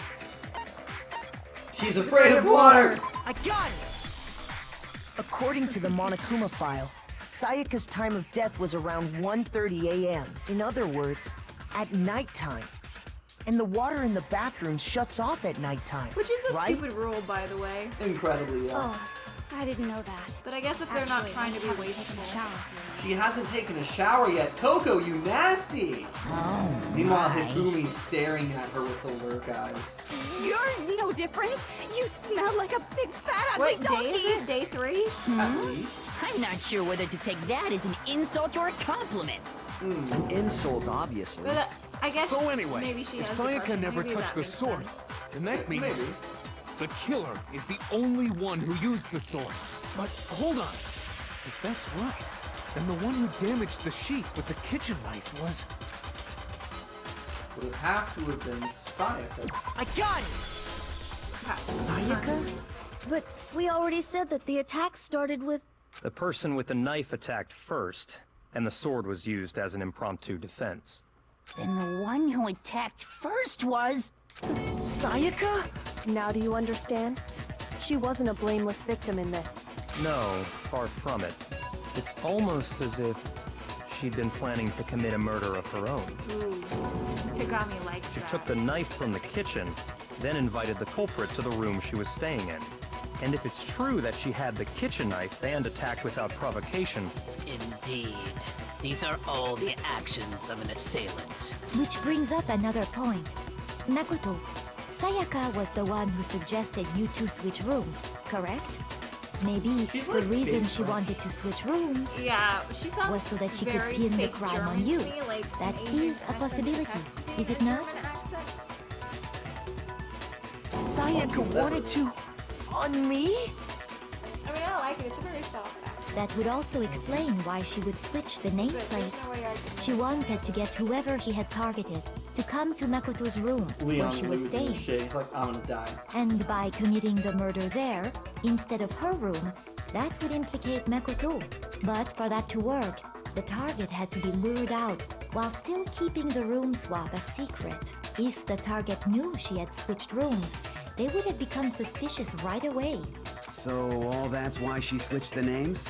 she's afraid of water. I got it! According to the Monokuma file, Sayaka's time of death was around 1:30 a.m. In other words, at nighttime. And the water in the bathroom shuts off at nighttime. Which is a right? stupid rule, by the way. Incredibly, yeah. Oh, I didn't know that. But I guess if they're not trying to be wasteful. She hasn't taken a shower yet. Coco, you nasty! Meanwhile, Hifumi's staring at her with the lurk eyes. You're no different. You smell like a big fat ugly Wait, donkey. day is it? Day 3? At least. I'm not sure whether to take that as an insult or a compliment. An insult, obviously. But I guess So anyway, maybe she if has Sayaka depression. never Maybe touched that the makes sword, sense. then that means Maybe. the killer is the only one who used the sword. But hold on. If that's right, then the one who damaged the sheath with the kitchen knife was... Would have to have been Sayaka. I got it! Sayaka? But we already said that the attack started with... The person with the knife attacked first, and the sword was used as an impromptu defense. Then the one who attacked first was... Sayaka? Now do you understand? She wasn't a blameless victim in this. No, far from it. It's almost as if she'd been planning to commit a murder of her own. Ooh, Tagami likes She that. took the knife from the kitchen, then invited the culprit to the room she was staying in. And if it's true that she had the kitchen knife and attacked without provocation... Indeed. These are all the actions of an assailant. Which brings up another point. Makoto, Sayaka was the one who suggested you two switch rooms, correct? Maybe She's the like reason big she French. wanted to switch rooms Yeah, she sounds was so that she could very pin the fake crime German on you. to me, like That an Asian is a accent possibility, detective is it in a not? German accent. Sayaka wanted to... on me? I mean, I like it. It's a very soft accent. That would also explain why she would switch the nameplates. She wanted to get whoever she had targeted to come to Makoto's room where Leon's she was losing his staying. shit. He's like, I'm gonna die. And by committing the murder there, instead of her room, that would implicate Makoto. But for that to work, the target had to be lured out while still keeping the room swap a secret. If the target knew she had switched rooms, they would have become suspicious right away. So all that's why she switched the names?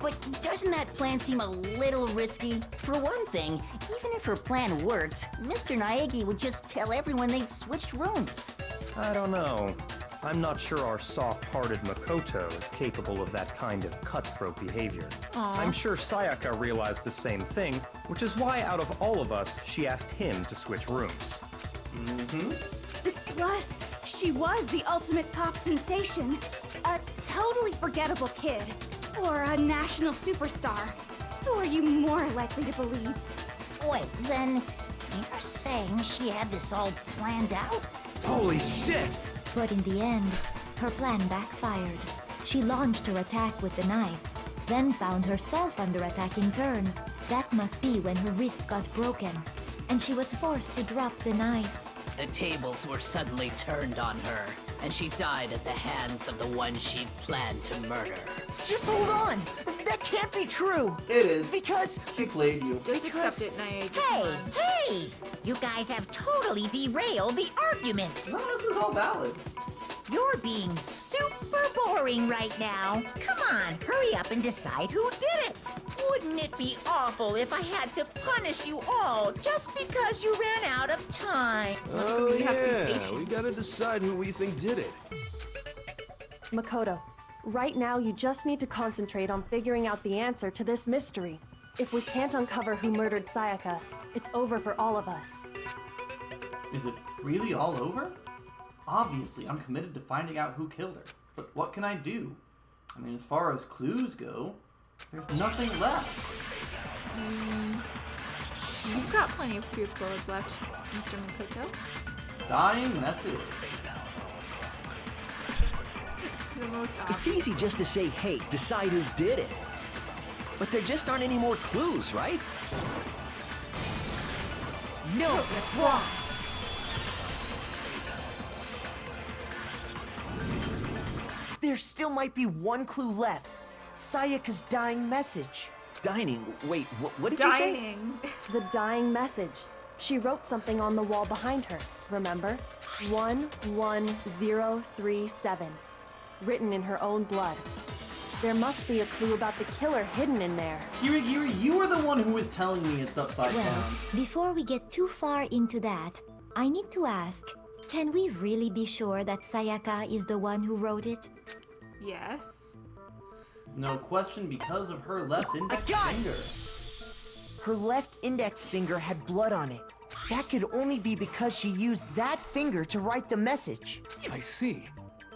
But doesn't that plan seem a little risky? For one thing, even if her plan worked, Mr. Naegi would just tell everyone they'd switched rooms. I don't know. I'm not sure our soft-hearted Makoto is capable of that kind of cutthroat behavior. Aw. I'm sure Sayaka realized the same thing, which is why out of all of us, she asked him to switch rooms. Mm-hmm. Plus, she was the ultimate pop sensation. A totally forgettable kid. Or a national superstar. Who are you more likely to believe? Wait, then you're saying she had this all planned out? Holy shit! But in the end, her plan backfired. She launched her attack with the knife, then found herself under attack in turn. That must be when her wrist got broken, and she was forced to drop the knife. The tables were suddenly turned on her, and she died at the hands of the one she'd planned to murder. Just hold on! That can't be true! It is. Because... She played you. Just accept it, Naegi. Hey, hey! You guys have totally derailed the argument. No, this is all valid. You're being super boring right now. Come on, hurry up and decide who did it. Wouldn't it be awful if I had to punish you all just because you ran out of time? Oh We have to be yeah, patient. we gotta decide who we think did it. Makoto, right now you just need to concentrate on figuring out the answer to this mystery. If we can't uncover who murdered Sayaka, it's over for all of us. Is it really all over? Obviously, I'm committed to finding out who killed her. But what can I do? I mean, as far as clues go, there's nothing left. You've got plenty of truth bullets left, Mr. Makoto. Dying message. The most It's obvious. easy just to say, hey, decide who did it. But there just aren't any more clues, right? No, that's wrong! There still might be one clue left. Sayaka's dying message. Dining. Wait, what did you say? Dying. The dying message. She wrote something on the wall behind her, remember? 11037. Written in her own blood. There must be a clue about the killer hidden in there. Kirigiri, you were the one who was telling me it's upside Well, down. before we get too far into that, I need to ask, can we really be sure that Sayaka is the one who wrote it? Yes. No question because of her left index finger. Her left index finger had blood on it. That could only be because she used that finger to write the message. I see.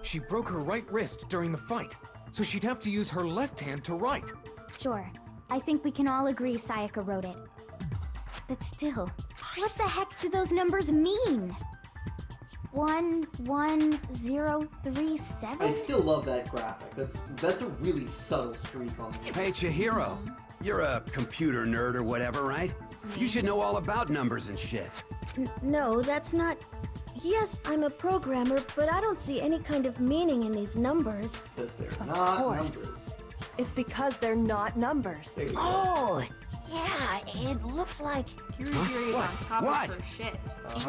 She broke her right wrist during the fight, so she'd have to use her left hand to write. Sure. I think we can all agree Sayaka wrote it. But still, what the heck do those numbers mean? 11037? I still love that graphic. That's a really subtle streak on me. Hey, Chihiro. You're a computer nerd or whatever, right? You should know all about numbers and shit. No, that's not... Yes, I'm a programmer, but I don't see any kind of meaning in these numbers. Because they're Of not course. numbers. It's because they're not numbers. There you go. Oh, yeah, it looks like... Kirigiri is on top What? of her shit.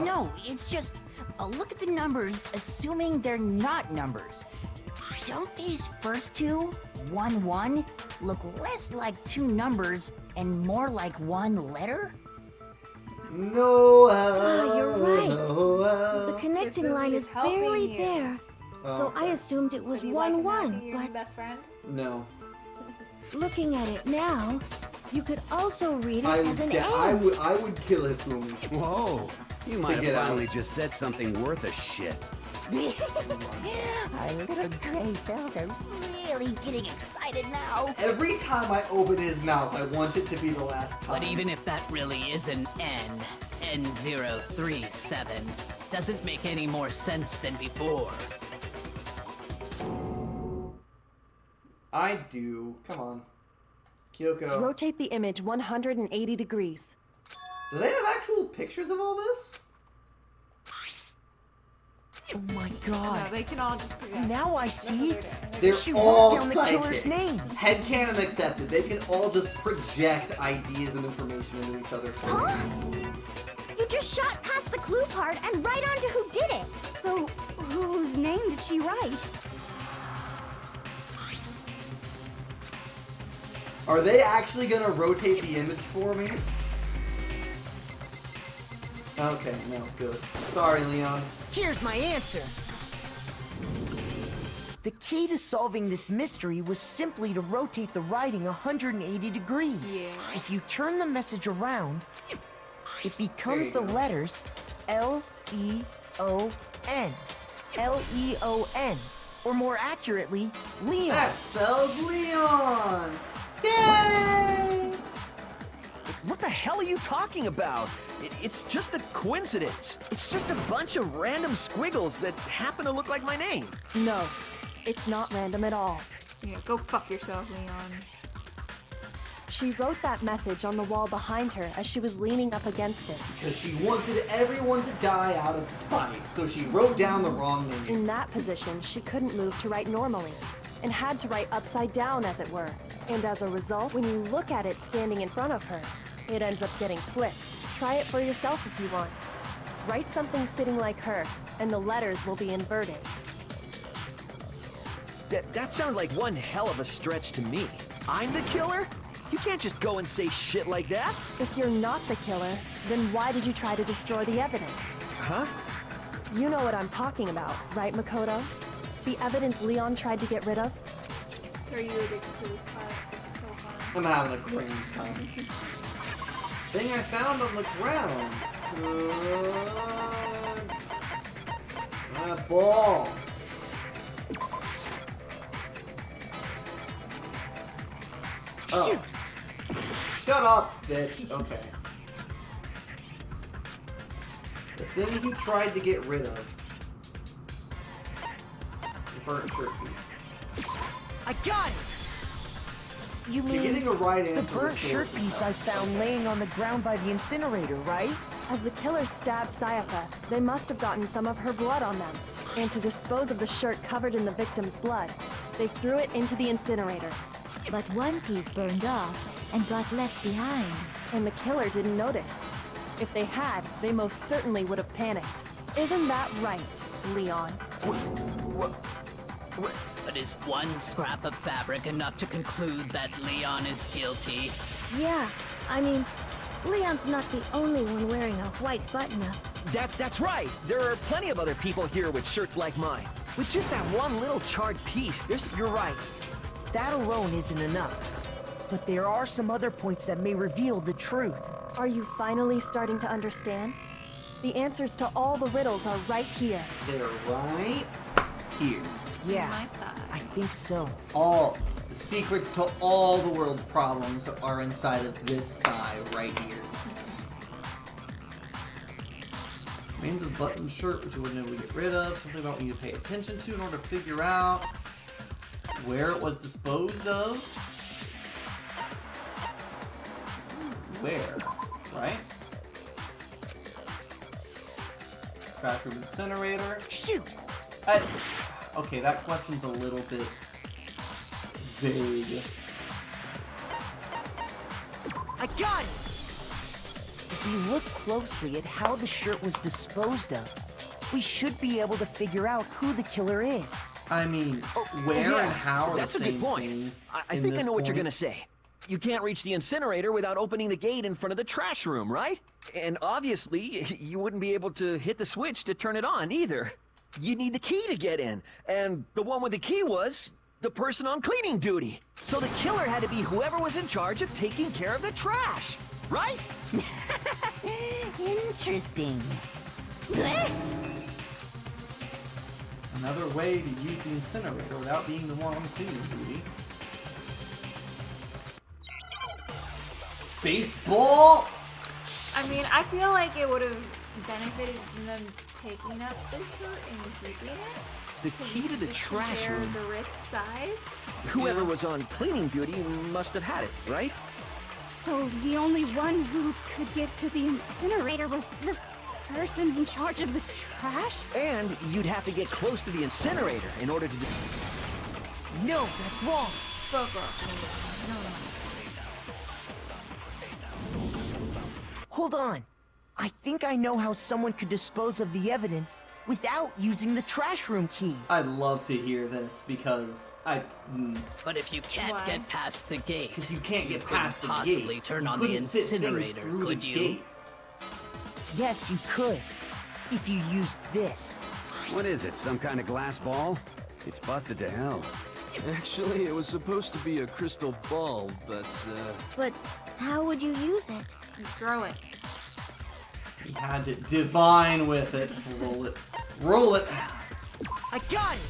No, it's just, look at the numbers, assuming they're not numbers. Don't these first two, 1-1, look less like two numbers and more like one letter? No, You're right. no, The connecting Your line Lily is is helping barely you. there. So I assumed it was So you like him as 1-1, your but best friend? No. looking at it now, you could also read it I as an would, N. I would kill Hifumi. Whoa. You might have get out. finally just said something worth a shit. Our little gray cells are really getting excited now. Every time I open his mouth, I want it to be the last time. But even if that really is an N, N037, doesn't make any more sense than before. I do. Come on. Kyoko. Rotate the image 180 degrees. Do they have actual pictures of all this? Oh my No, god. they can all just project. Now I That's what see. they're doing. They're She all wrote down the psychic. killer's name. Headcanon accepted. They can all just project ideas and information into each other's brains. You just shot past the clue part and right onto who did it. So, who Whose name did she write? Are they actually gonna rotate the image for me? Okay, no, good. Sorry, Leon. Here's my answer. The key to solving this mystery was simply to rotate the writing 180 degrees. Yeah. If you turn the message around, it becomes the letters L-E-O-N. L-E-O-N. Or more accurately, Leon. That spells Leon! Yay! What the hell are you talking about? It's just a coincidence. It's just a bunch of random squiggles that happen to look like my name. No, it's not random at all. Yeah, go fuck yourself, Leon. She wrote that message on the wall behind her as she was leaning up against it. Because she wanted everyone to die out of spite, so she wrote down the wrong name. In that position, she couldn't move to write normally, and had to write upside down, as it were. And as a result, when you look at it standing in front of her, it ends up getting flipped. Try it for yourself if you want. Write something sitting like her, and the letters will be inverted. That sounds like one hell of a stretch to me. I'm the killer? You can't just go and say shit like that. If you're not the killer, then why did you try to destroy the evidence? Huh? You know what I'm talking about, right, Makoto? The evidence Leon tried to get rid of? So are you addicted to this part? This is so fun. I'm having a cringe time. Thing I found on the ground. That ball. Oh. Shoot! Shut up, bitch. Okay. The thing he tried to get rid of. The burnt shirt piece. I got it! You You're mean getting a right the answer. burnt shirt piece I found laying on the ground by the incinerator, right? As the killer stabbed Sayaka, they must have gotten some of her blood on them. And to dispose of the shirt covered in the victim's blood, they threw it into the incinerator. But one piece burned off and got left behind. And the killer didn't notice. If they had, they most certainly would have panicked. Isn't that right, Leon? But is one scrap of fabric enough to conclude that Leon is guilty? Yeah, I mean, Leon's not the only one wearing a white button-up. That's right. There are plenty of other people here with shirts like mine. With just that one little charred piece, You're right. That alone isn't enough. But there are some other points that may reveal the truth. Are you finally starting to understand? The answers to all the riddles are right here. They're right here. Yeah, I think so. All the secrets to all the world's problems are inside of this thigh right here. Remains of button shirt, which you wouldn't know we get rid of. Something about what you pay attention to in order to figure out where it was disposed of. Where, right? Trash room incinerator. Shoot! Okay, that question's a little bit vague. I got it! If we look closely at how the shirt was disposed of, we should be able to figure out who the killer is. I mean, where and how are that's the a same good point. thing I in think I this know what you're point. gonna say. You can't reach the incinerator without opening the gate in front of the trash room, right? And obviously, you wouldn't be able to hit the switch to turn it on either. You need the key to get in, and the one with the key was the person on cleaning duty. So the killer had to be whoever was in charge of taking care of the trash, right? Interesting. Another way to use the incinerator without being the one on cleaning duty. Baseball! I mean, I feel like it would have benefited from them taking up the shirt and keeping it. The key to the Just trash compare room. the wrist size. Whoever was on cleaning duty must have had it, right? So the only one who could get to the incinerator was the person in charge of the trash? And you'd have to get close to the incinerator in order to do... No, that's wrong. Fuck off. No. Hold on. I think I know how someone could dispose of the evidence without using the trash room key. I'd love to hear this because But if you can't get past the gate, because you can't get couldn't past the possibly gate. turn You on the couldn't fit things incinerator, through could the you? gate. Yes, you could. If you used this. What is it, some kind of glass ball? It's busted to hell. Actually, it was supposed to be a crystal ball, but, But how would you use it? You throw it. He had to divine with it. Roll it. Roll it. I got it!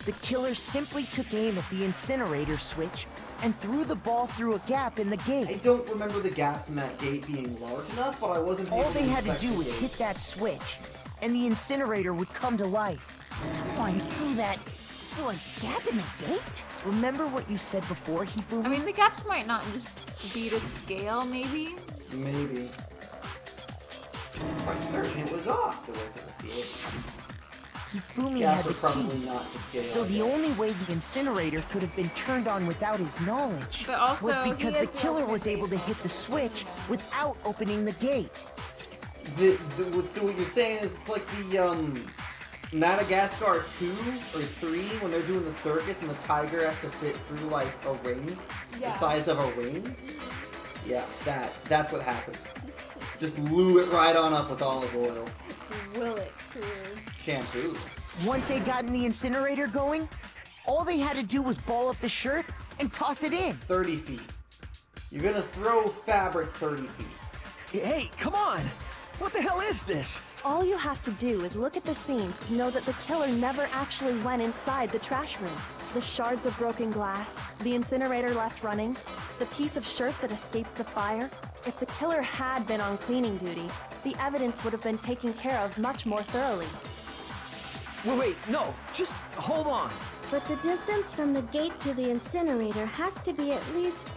The killer simply took aim at the incinerator switch and threw the ball through a gap in the gate. I don't remember the gaps in that gate being large enough, but I wasn't able All they had to inspect do the was gate. hit that switch, and the incinerator would come to life. Someone threw a gap in the gate? Remember what you said before, Hifumi? I mean, the gaps might not just be to scale, maybe. Maybe. I'm certain it was off the way to the field. Hifumi Gaps had are the probably key, not to scale. so the only way the incinerator could have been turned on without his knowledge But also, was he because has the the killer ultimate was able to hit the switch without opening the gate. So what you're saying is it's like the Madagascar 2 or 3 when they're doing the circus and the tiger has to fit through like a ring, the size of a ring. Yeah, that's what happened. Just lube it right on up with olive oil. Will it through. Shampoo. Once they'd gotten the incinerator going, all they had to do was ball up the shirt and toss it in. 30 feet. You're gonna throw fabric 30 feet. Hey, come on! What the hell is this? All you have to do is look at the scene to know that the killer never actually went inside the trash room. The shards of broken glass, the incinerator left running, the piece of shirt that escaped the fire. If the killer had been on cleaning duty, the evidence would have been taken care of much more thoroughly. Wait, no, just hold on. But the distance from the gate to the incinerator has to be at least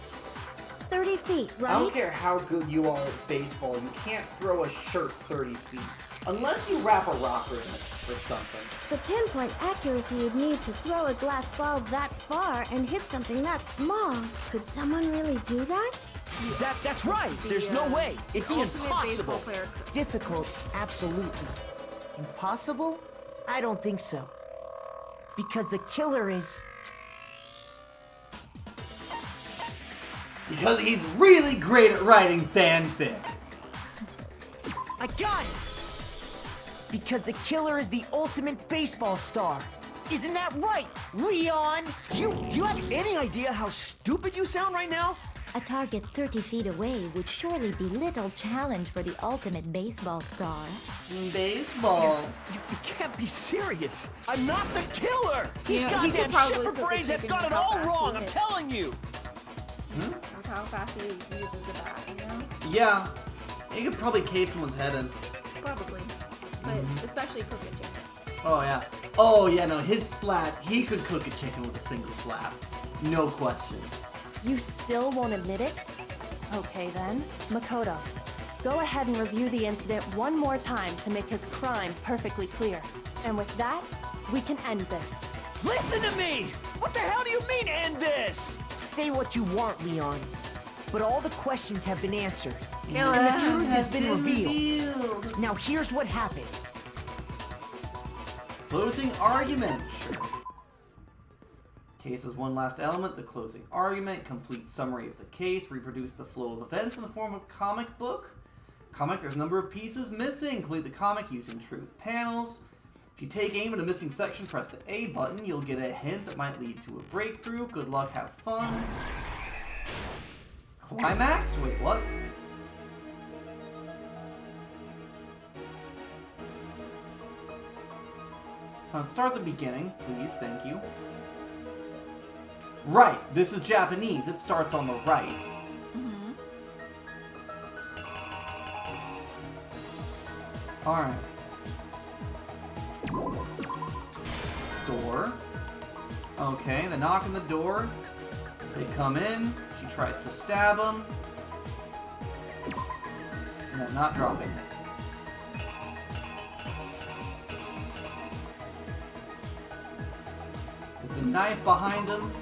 30 feet, right? I don't care how good you are at baseball, you can't throw a shirt 30 feet. Unless you wrap a rocker in it or something. The pinpoint accuracy you'd need to throw a glass ball that far and hit something that small. Could someone really do that? That's right. There's no way. It'd be impossible. Difficult, absolutely. Impossible? I don't think so. Because the killer is... Because he's really great at writing fanfic. I got it! Because the killer is the ultimate baseball star. Isn't that right, Leon? Do you have any idea how stupid you sound right now? A target 30 feet away would surely be little challenge for the ultimate baseball star. Baseball? You can't be serious. I'm not the killer. These You know, he could goddamn probably shepherd cook a brains have chicken got with it how all fast he wrong, I'm hits. telling you. With how fast he uses a bat, you know? Yeah. You could probably cave someone's head in. Probably. But especially cook a chicken. Oh yeah. Oh yeah, no, his slap, he could cook a chicken with a single slap. No question. You still won't admit it? Okay then, Makoto. Go ahead and review the incident one more time to make his crime perfectly clear. And with that, we can end this. Listen to me! What the hell do you mean, end this? Say what you want, Leon. But all the questions have been answered. Killer And the truth has has been been revealed. revealed. Now here's what happened. Closing argument. Sure. Case has one last element, the closing argument. Complete summary of the case. Reproduce the flow of events in the form of a comic book. Comic, there's a number of pieces missing. Complete the comic using truth panels. If you take aim at a missing section, press the A button. You'll get a hint that might lead to a breakthrough. Good luck, have fun. Climax? Wait, what? Start the beginning, please. Thank you. Right. This is Japanese. It starts on the right. Alright. Door. Okay, they knock on the door. They come in. She tries to stab him. No, not dropping it. There's the knife behind him.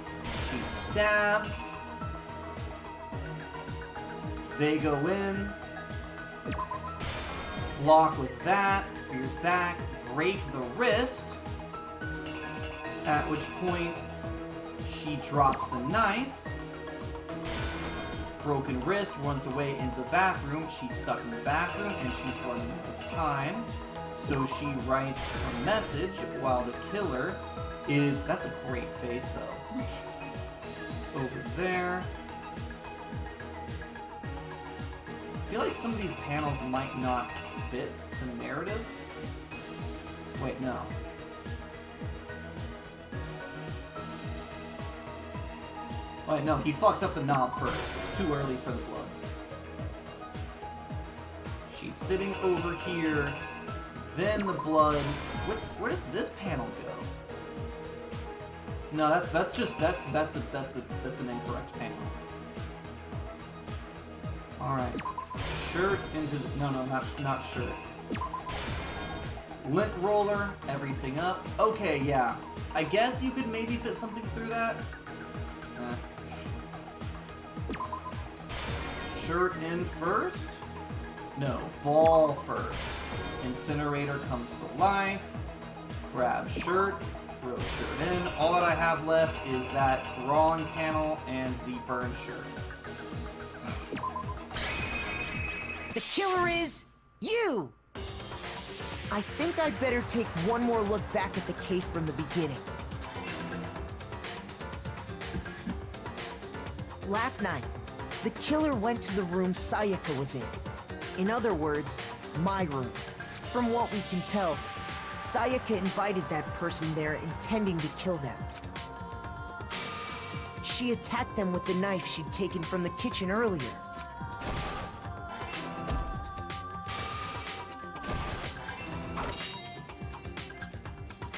She stabs. They go in. Block with that. Spears back, break the wrist, at which point she drops the knife. Broken wrist, runs away into the bathroom. She's stuck in the bathroom and she's running out of time. So she writes a message while the killer is... That's a great face though. It's over there. I feel like some of these panels might not fit the narrative. Wait, no. Wait, no, he fucks up the knob first. It's too early for the blood. She's sitting over here. Then the blood. Where does this panel go? No, that's an incorrect panel. All right, shirt into no, not shirt. Lint roller, everything up. Okay, yeah. I guess you could maybe fit something through that. Shirt in first? No, ball first. Incinerator comes to life. Grab shirt, throw shirt in. All that I have left is that drawing panel and the burn shirt. The killer is you! I think I'd better take one more look back at the case from the beginning. Last night, the killer went to the room Sayaka was in. In other words, my room. From what we can tell, Sayaka invited that person there intending to kill them. She attacked them with the knife she'd taken from the kitchen earlier.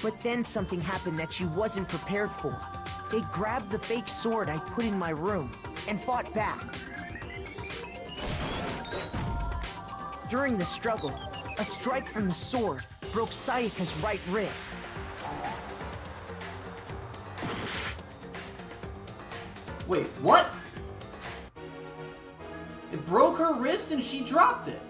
But then something happened that she wasn't prepared for. They grabbed the fake sword I put in my room and fought back. During the struggle, a strike from the sword broke Sayaka's right wrist. Wait, what? It broke her wrist and she dropped it.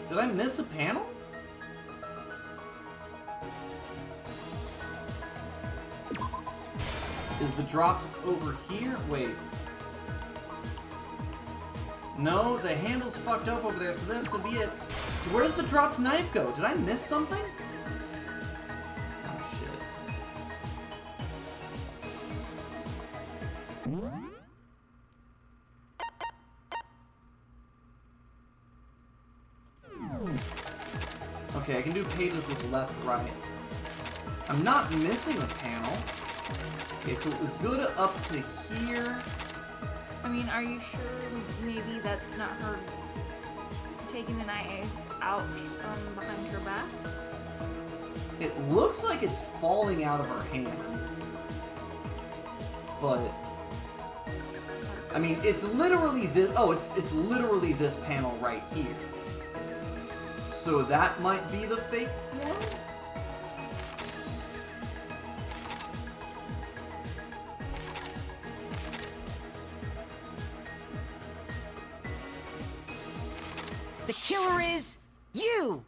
Did I miss a panel? Is the dropped over here? Wait. No, the handle's fucked up over there, so that has to be it. So where does the dropped knife go? Did I miss something? Oh, shit. Okay, I can do pages with left, right. I'm not missing a panel. Okay, so it was good up to here. I mean, are you sure maybe that's not her taking the knife out from behind her back? It looks like it's falling out of her hand. But I mean, it's literally this. Oh, it's literally this panel right here. So that might be the fake one? The killer is you!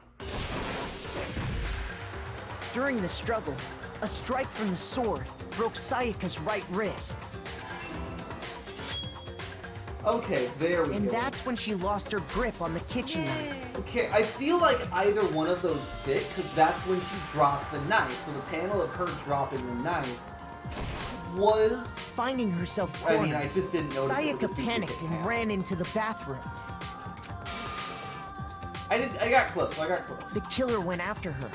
During the struggle, a strike from the sword broke Sayaka's right wrist. Okay, there we go. And that's when she lost her grip on the kitchen knife. Okay, I feel like either one of those fit, because that's when she dropped the knife. So the panel of her dropping the knife was... Finding herself cornered, I mean, I just didn't notice it was a Sayaka panicked and ran into the bathroom. I got close, The killer went after her,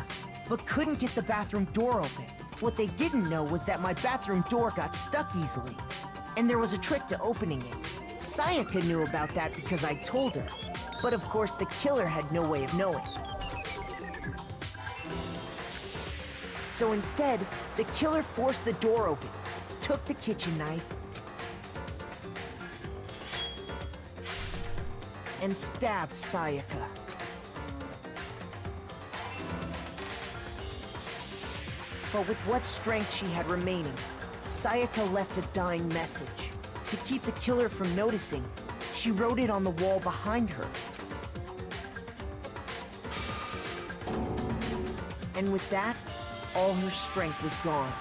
but couldn't get the bathroom door open. What they didn't know was that my bathroom door got stuck easily, and there was a trick to opening it. Sayaka knew about that because I told her, but of course the killer had no way of knowing. So instead, the killer forced the door open, took the kitchen knife, and stabbed Sayaka. But with what strength she had remaining, Sayaka left a dying message. To keep the killer from noticing, she wrote it on the wall behind her. And with that, all her strength was gone.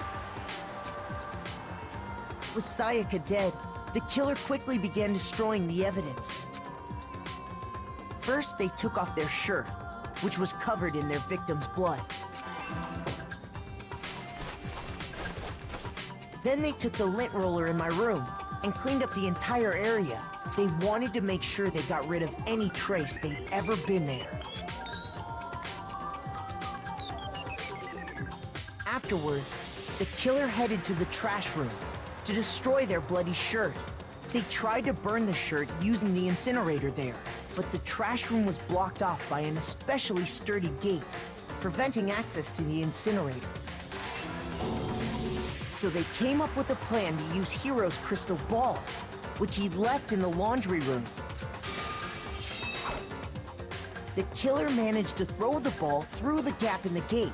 With Sayaka dead, the killer quickly began destroying the evidence. First, they took off their shirt, which was covered in their victim's blood. Then they took the lint roller in my room and cleaned up the entire area. They wanted to make sure they got rid of any trace they'd ever been there. Afterwards, the killer headed to the trash room to destroy their bloody shirt. They tried to burn the shirt using the incinerator there, but the trash room was blocked off by an especially sturdy gate, preventing access to the incinerator. So they came up with a plan to use Hiro's crystal ball, which he'd left in the laundry room. The killer managed to throw the ball through the gap in the gate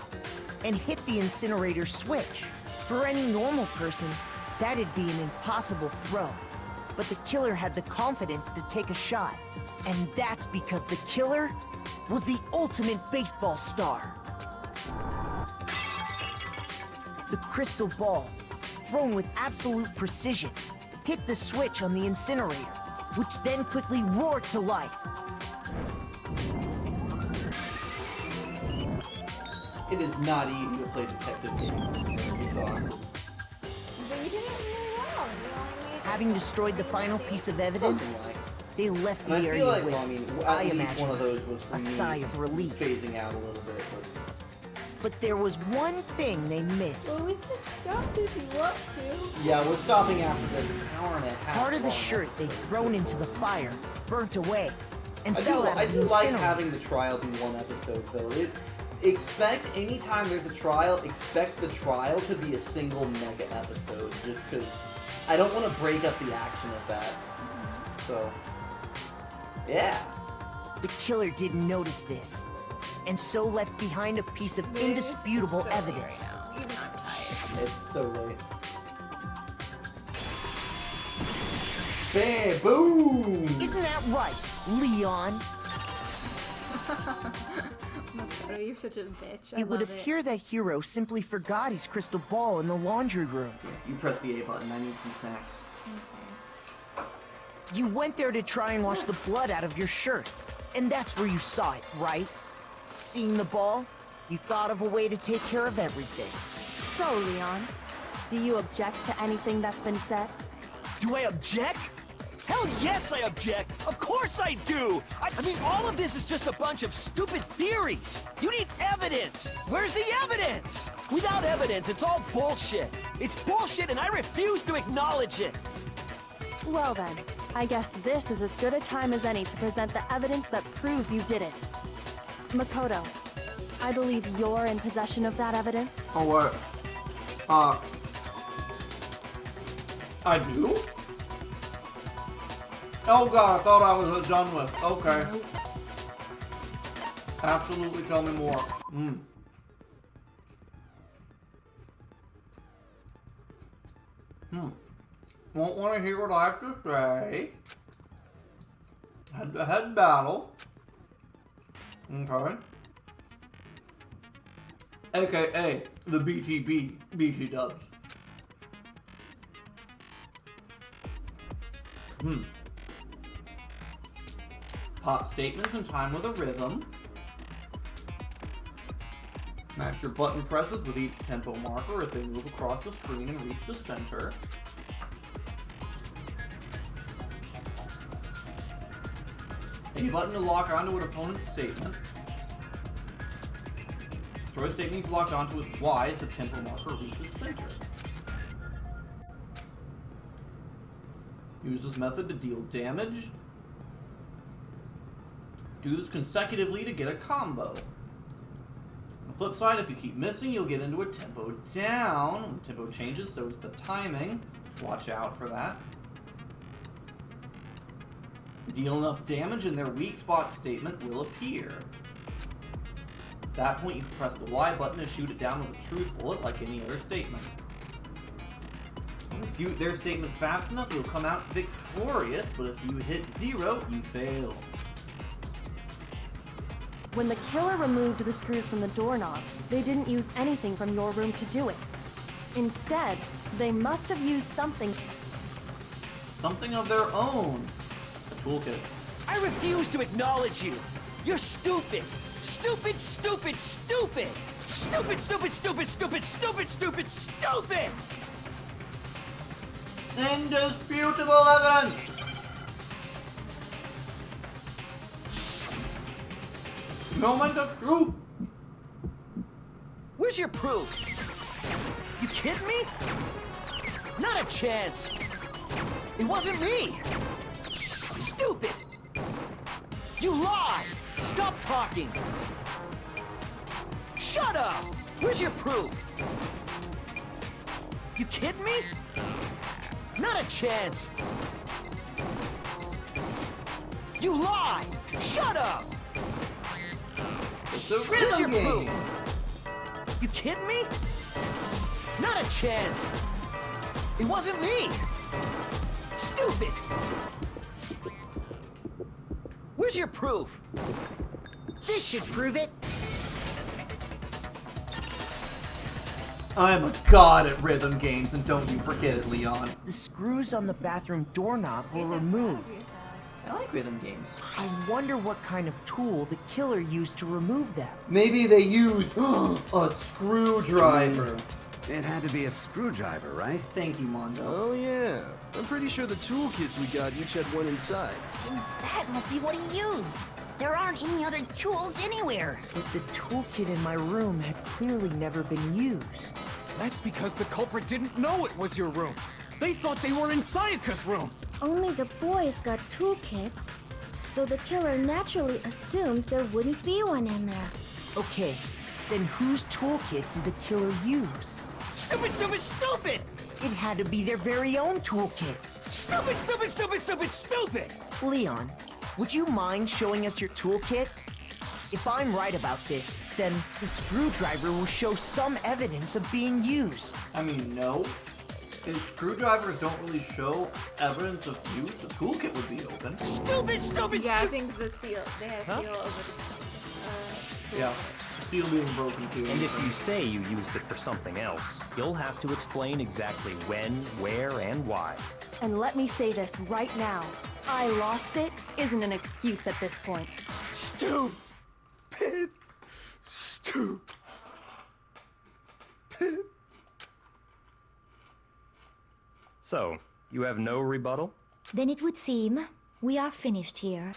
and hit the incinerator switch. For any normal person, that'd be an impossible throw. But the killer had the confidence to take a shot. And that's because the killer was the ultimate baseball star. The crystal ball, thrown with absolute precision, hit the switch on the incinerator, which then quickly roared to life. It is not easy to play detective games. It's awesome. But you did it really well. You only Having destroyed the final piece of evidence, they left the And I area feel like, with, well, I mean, I at least imagine, one of those was for a me sigh of relief. phasing out a little bit. But there was one thing they missed. Well, we can stop if you want to. Yeah, we're stopping after this hour and a half. Part of the long shirt they'd episode. thrown into the fire, burnt away, and I fell do, out I of do the like incinerator. having the trial be one episode, though. Expect, anytime there's a trial, expect the trial to be a single mega episode, just because I don't want to break up the action of that. So, yeah. The killer didn't notice this, and so left behind a piece of indisputable evidence. Even I'm tired. It's so late. Bam! Boom! Isn't that right, Leon? Oh, you're such a bitch. I It would love it. appear that Hiro simply forgot his crystal ball in the laundry room. You press the A button. I need some snacks. You went there to try and wash the blood out of your shirt, and that's where you saw it, right? Seeing the ball, you thought of a way to take care of everything. So, Leon, do you object to anything that's been said? Do I object? Hell yes, I object! Of course I do! I mean, all of this is just a bunch of stupid theories! You need evidence! Where's the evidence? Without evidence, it's all bullshit! It's bullshit and I refuse to acknowledge it! Well then, I guess this is as good a time as any to present the evidence that proves you did it. Makoto, I believe you're in possession of that evidence. Oh, what? I do? Oh god, I thought I was done with. Okay. Absolutely, tell me more. Won't want to hear what I have to say. Head-to-head battle. Okay. AKA the BT dubs. Pop statements in time with a rhythm. Match your button presses with each tempo marker as they move across the screen and reach the center. A button to lock onto an opponent's statement. Throw a statement you've locked onto with Y as the tempo marker reaches center. Use this method to deal damage. Do this consecutively to get a combo. On the flip side, if you keep missing, you'll get into a tempo down. When the tempo changes, so does the timing. Watch out for that. Deal enough damage and their weak spot statement will appear. At that point, you can press the Y button to shoot it down with a truth bullet like any other statement. If you their statement fast enough, you'll come out victorious, but if you hit 0, you fail. When the killer removed the screws from the doorknob, they didn't use anything from your room to do it. Instead, they must have used something of their own. A toolkit. I refuse to acknowledge you. You're stupid. Stupid, stupid, stupid. Stupid, stupid, stupid, stupid, stupid, stupid, stupid. Indisputable evidence. Moment of truth. Where's your proof? You kidding me? Not a chance. It wasn't me. Stupid. You lied. Stop talking. Shut up. Where's your proof? You kidding me? Not a chance. You lied. Shut up. It's a Where's your rhythm game. proof? You kidding me? Not a chance. It wasn't me. Stupid. Where's your proof? This should prove it. I'm a god at rhythm games, and don't you forget it, Leon. The screws on the bathroom doorknob were removed. I like rhythm games. I wonder what kind of tool the killer used to remove them. Maybe they used a screwdriver. It had to be a screwdriver, right? Thank you, Mondo. Oh yeah. I'm pretty sure the toolkits we got each had one inside. That must be what he used. There aren't any other tools anywhere. But the toolkit in my room had clearly never been used. That's because the culprit didn't know it was your room. They thought they were in Sayaka's room. Only the boys got toolkits, so the killer naturally assumed there wouldn't be one in there. Okay, then whose toolkit did the killer use? Stupid, stupid, stupid! It had to be their very own toolkit. Stupid, stupid, stupid, stupid, stupid! Leon, would you mind showing us your toolkit? If I'm right about this, then the screwdriver will show some evidence of being used. I mean, no. If screwdrivers don't really show evidence of use, the toolkit would be open. Stupid, stupid, Yeah, I think the seal. They had seal over the. Yeah, seal being broken too. And if you say you used it for something else, you'll have to explain exactly when, where, and why. And let me say this right now. I lost it isn't an excuse at this point. Stupid. Stupid. So, you have no rebuttal? Then it would seem we are finished here.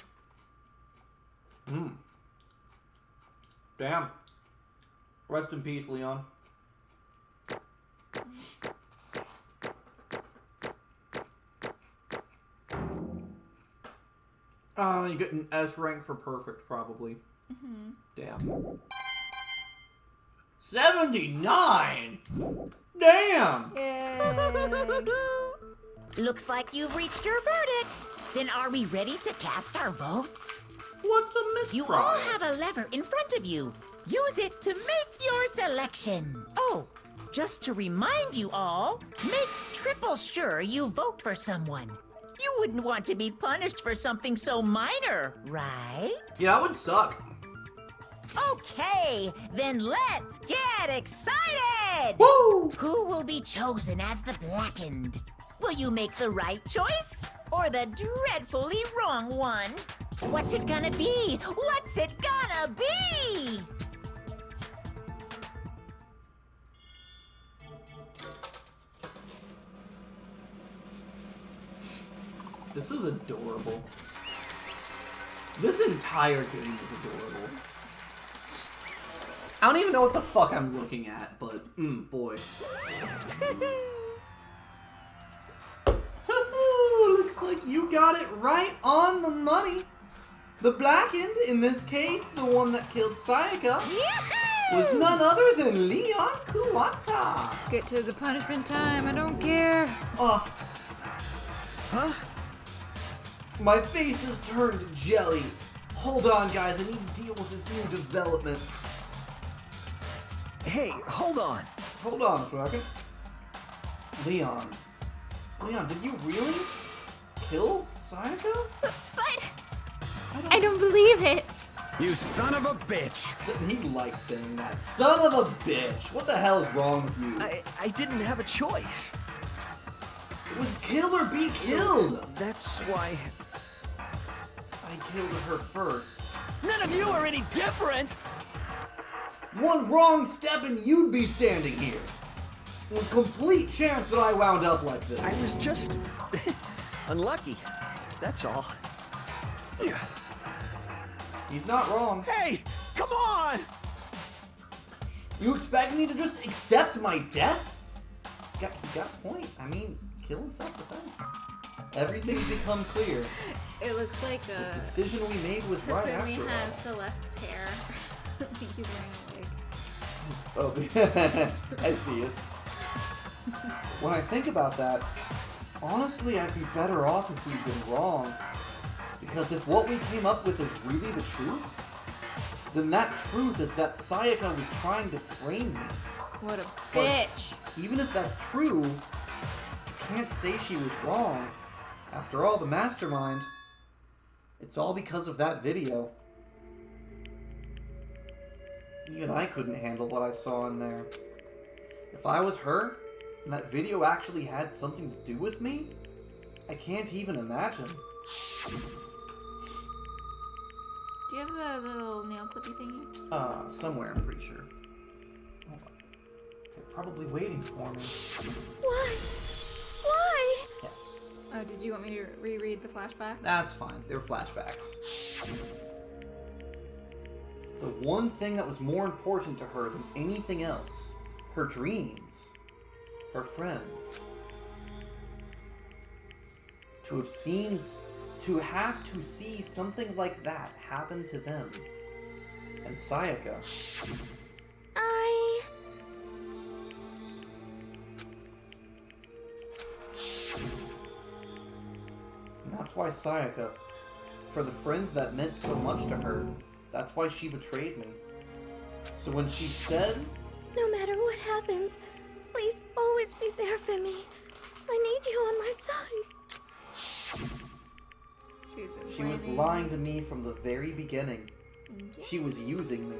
Damn. Rest in peace, Leon. You get an S rank for perfect, probably. Damn. 79! Damn! Looks like you've reached your verdict. Then are we ready to cast our votes? What's a mistrial? You all have a lever in front of you. Use it to make your selection. Oh, just to remind you all, make triple sure you vote for someone. You wouldn't want to be punished for something so minor, right? Yeah, that would suck. Okay, then let's get excited! Woo! Who will be chosen as the Blackened? Will you make the right choice or the dreadfully wrong one? What's it gonna be? What's it gonna be? This is adorable. This entire game is adorable. I don't even know what the fuck I'm looking at, but, boy. Looks like you got it right on the money. The Blackened, in this case, the one that killed Sayaka, was none other than Leon Kuwata. Get to the punishment time, I don't care. Huh? My face is turned to jelly. Hold on, guys, I need to deal with this new development. Hey, hold on. Hold on a second. Leon, Leon, did you really kill Sayaka? But I don't believe it. You son of a bitch! He likes saying that. Son of a bitch! What the hell is wrong with you? I didn't have a choice. It was kill or be killed! That's why... I killed her first. None of you are any different! One wrong step and you'd be standing here. With complete chance that I wound up like this. I was just... unlucky. That's all. He's not wrong. Hey! Come on! You expect me to just accept my death? He got a point. I mean, killing self-defense. Everything's become clear. It looks like the decision we made was right Kafumi after has all. Celeste's hair. He's wearing a wig. Oh, I see it. When I think about that, honestly, I'd be better off if we'd been wrong. Because if what we came up with is really the truth, then that truth is that Sayaka was trying to frame me. What a bitch. But even if that's true, you can't say she was wrong. After all, the mastermind, it's all because of that video. Even I couldn't handle what I saw in there. If I was her, and that video actually had something to do with me, I can't even imagine. Do you have the little nail clippy thingy? Somewhere, I'm pretty sure. Hold on. They're probably waiting for me. Why? Why? Yes. Oh, did you want me to reread the flashback? That's fine. They were flashbacks. The one thing that was more important to her than anything else, her dreams, her friends. To have to see something like that happen to them. And Sayaka. And that's why Sayaka, for the friends that meant so much to her, that's why she betrayed me. So when she said, No matter what happens, please always be there for me. I need you on my side. she was lying to me from the very beginning. She was using me.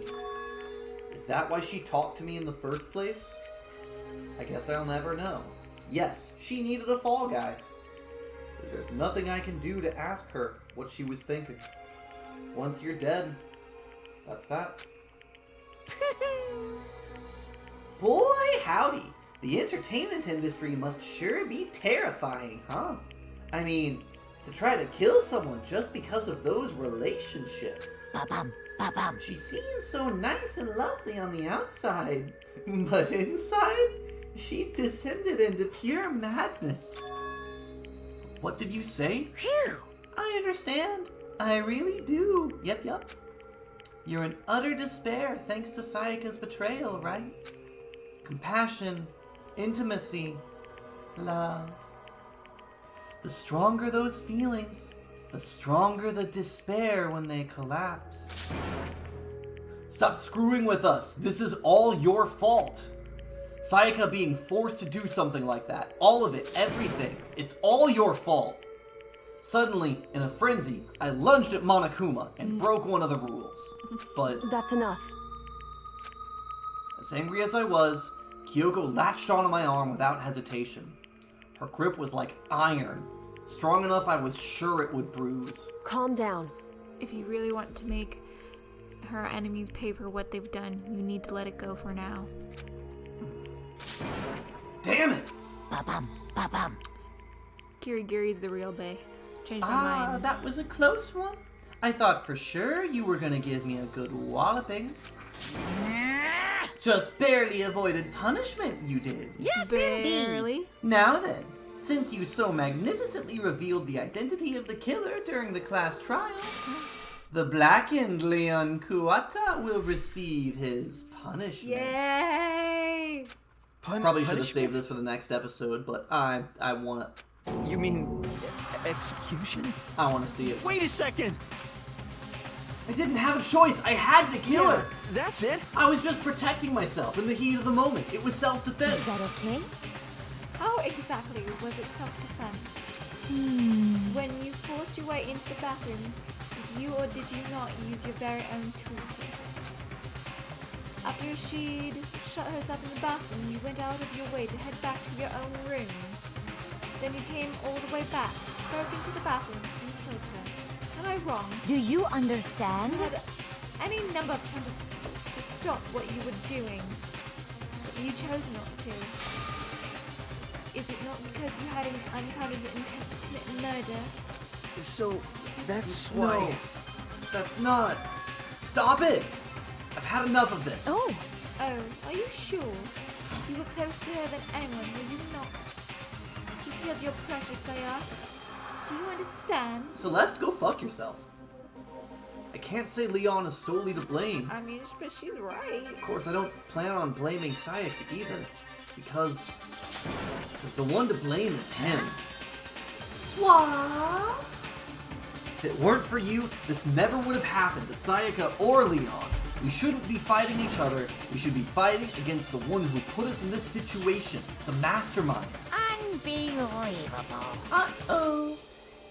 Is that why she talked to me in the first place? I guess I'll never know. Yes, she needed a fall guy. But there's nothing I can do to ask her what she was thinking. Once you're dead, that's that. Boy, howdy. The entertainment industry must sure be terrifying, huh? I mean, to try to kill someone just because of those relationships. Ba-bum, ba-bum. She seems so nice and lovely on the outside, but inside, she descended into pure madness. What did you say? Phew! I understand. I really do. Yep. You're in utter despair thanks to Sayaka's betrayal, right? Compassion, intimacy, love. The stronger those feelings, the stronger the despair when they collapse. Stop screwing with us. This is all your fault. Sayaka being forced to do something like that. All of it, everything. It's all your fault. Suddenly, in a frenzy, I lunged at Monokuma and broke one of the rules. But that's enough. As angry as I was, Kyoko latched onto my arm without hesitation. Her grip was like iron, strong enough I was sure it would bruise. Calm down. If you really want to make her enemies pay for what they've done, you need to let it go for now. Damn it! Ba-bum, ba-bum. Kirigiri's the real bae. Changed my mind. That was a close one. I thought for sure you were gonna give me a good walloping. Just barely avoided punishment, you did. Yes, barely. indeed. Now then, since you so magnificently revealed the identity of the killer during the class trial, the blackened Leon Kuwata will receive his punishment. Yay! Probably should have saved this for the next episode, but I want to... You mean execution? I want to see it. Wait a second! I didn't have a choice. I had to kill her. That's it? I was just protecting myself in the heat of the moment. It was self-defense. Is that okay? How exactly was it self-defense? When you forced your way into the bathroom, did you or did you not use your very own toolkit? After she'd shut herself in the bathroom, you went out of your way to head back to your own room. Then you came all the way back, broke into the bathroom, and killed her. Am I wrong? Do you understand? You had any number of chances to stop what you were doing, but you chose not to. Is it not because you had an unfounded intent to commit murder? So, that's why... No, that's not. Stop it! I've had enough of this. Oh, are you sure? You were closer to her than anyone, were you not? You killed your precious Sayaka. Do you understand? Celeste, go fuck yourself. I can't say Leon is solely to blame. I mean, but she's right. Of course, I don't plan on blaming Sayaka either. Because the one to blame is him. What? If it weren't for you, this never would have happened to Sayaka or Leon. We shouldn't be fighting each other. We should be fighting against the one who put us in this situation, the mastermind. Unbelievable. Uh-oh.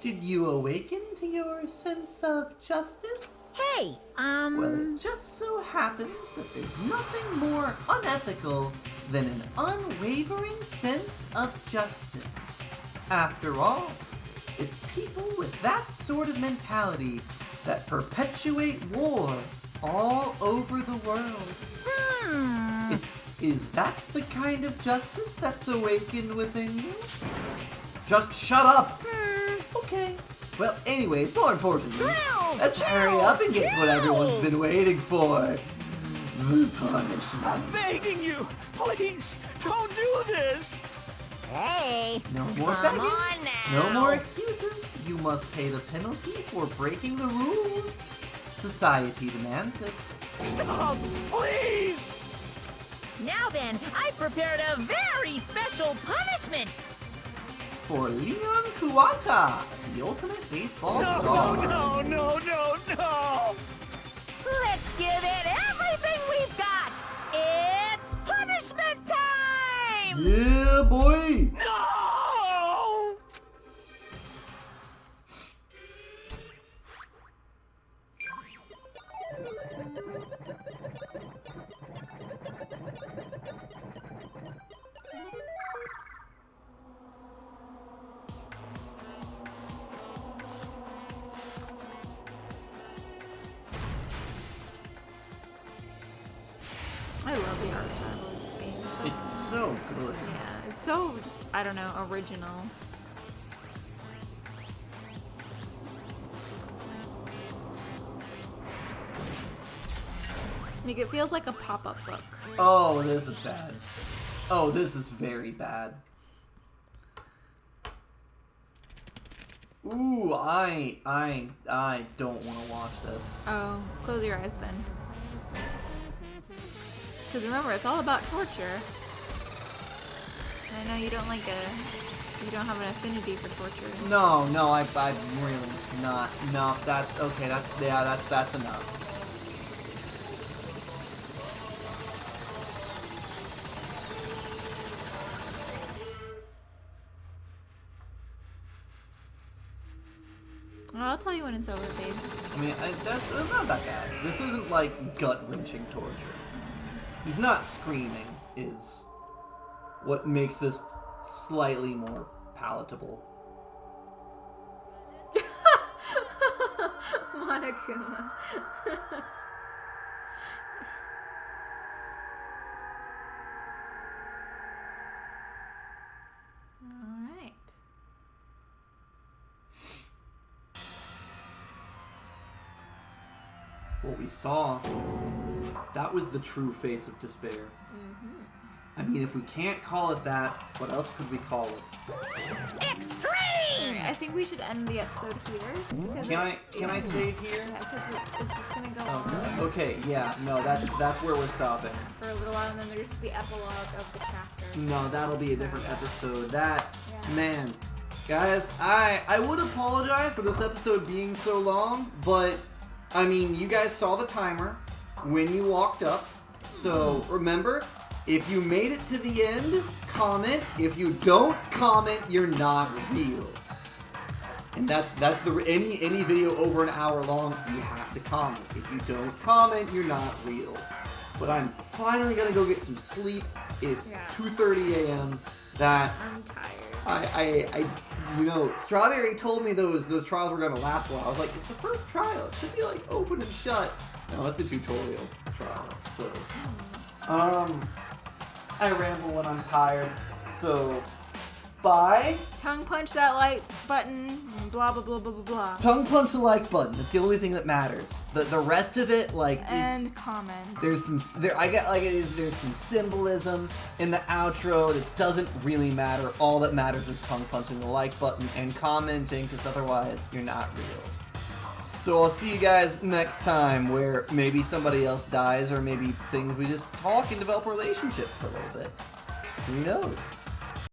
Did you awaken to your sense of justice? Hey, Well, it just so happens that there's nothing more unethical than an unwavering sense of justice. After all, it's people with that sort of mentality that perpetuate war all over the world. Is that the kind of justice that's awakened within you? Just shut up! Okay. Well, anyways, more importantly, let's hurry up and get to what everyone's been waiting for. The punishment. I'm begging you! Please, don't do this! Hey, No more come begging. on now. No more excuses. You must pay the penalty for breaking the rules. Society demands it. Stop! Please! Now then, I prepared a very special punishment. For Leon Kuwata, the ultimate baseball star. No! Let's give it everything we've got. It's punishment time! Yeah, boy! No! I love the art style of this game. It's so good. Yeah, it's so just, I don't know, original. Like, it feels like a pop-up book. Oh, this is bad. Oh, this is very bad. Ooh, I don't want to watch this. Oh, close your eyes then. Because remember, it's all about torture. I know you don't you don't have an affinity for torture. No, I'm really not. No, that's okay. That's enough. Well, I'll tell you when it's over, babe. I mean, that's not that bad. This isn't like gut-wrenching torture. He's not screaming, is what makes this slightly more palatable. Monokuma. Alright. What we saw, that was the true face of despair. Mm-hmm. I mean, if we can't call it that, what else could we call it? Extreme! Alright, I think we should end the episode here. Just because Can I save here? Yeah, because it's just gonna go on Okay, yeah, no, that's where we're stopping. for a little while, and then there's the epilogue of the chapters. No, that'll be a different So, episode. That, Yeah. man, guys, I would apologize for this episode being so long, but I mean, you guys saw the timer when you walked up, so remember, If you made it to the end, comment. If you don't comment, you're not real. And that's the any video over an hour long, you have to comment. If you don't comment, you're not real. But I'm finally gonna go get some sleep. It's 2:30 a.m. That I'm tired. I you know, Strawberry told me those trials were gonna last a while. I was like, it's the first trial. It should be like open and shut. No, it's a tutorial trial. So, I ramble when I'm tired. So, bye. Tongue punch that like button. And blah blah blah blah blah blah. Tongue punch the like button. It's the only thing that matters. The rest of it, like, and comment. There's some there's some symbolism in the outro that doesn't really matter. All that matters is tongue punching the like button and commenting, because otherwise you're not real. So I'll see you guys next time, where maybe somebody else dies, or maybe we just talk and develop relationships for a little bit. Who knows?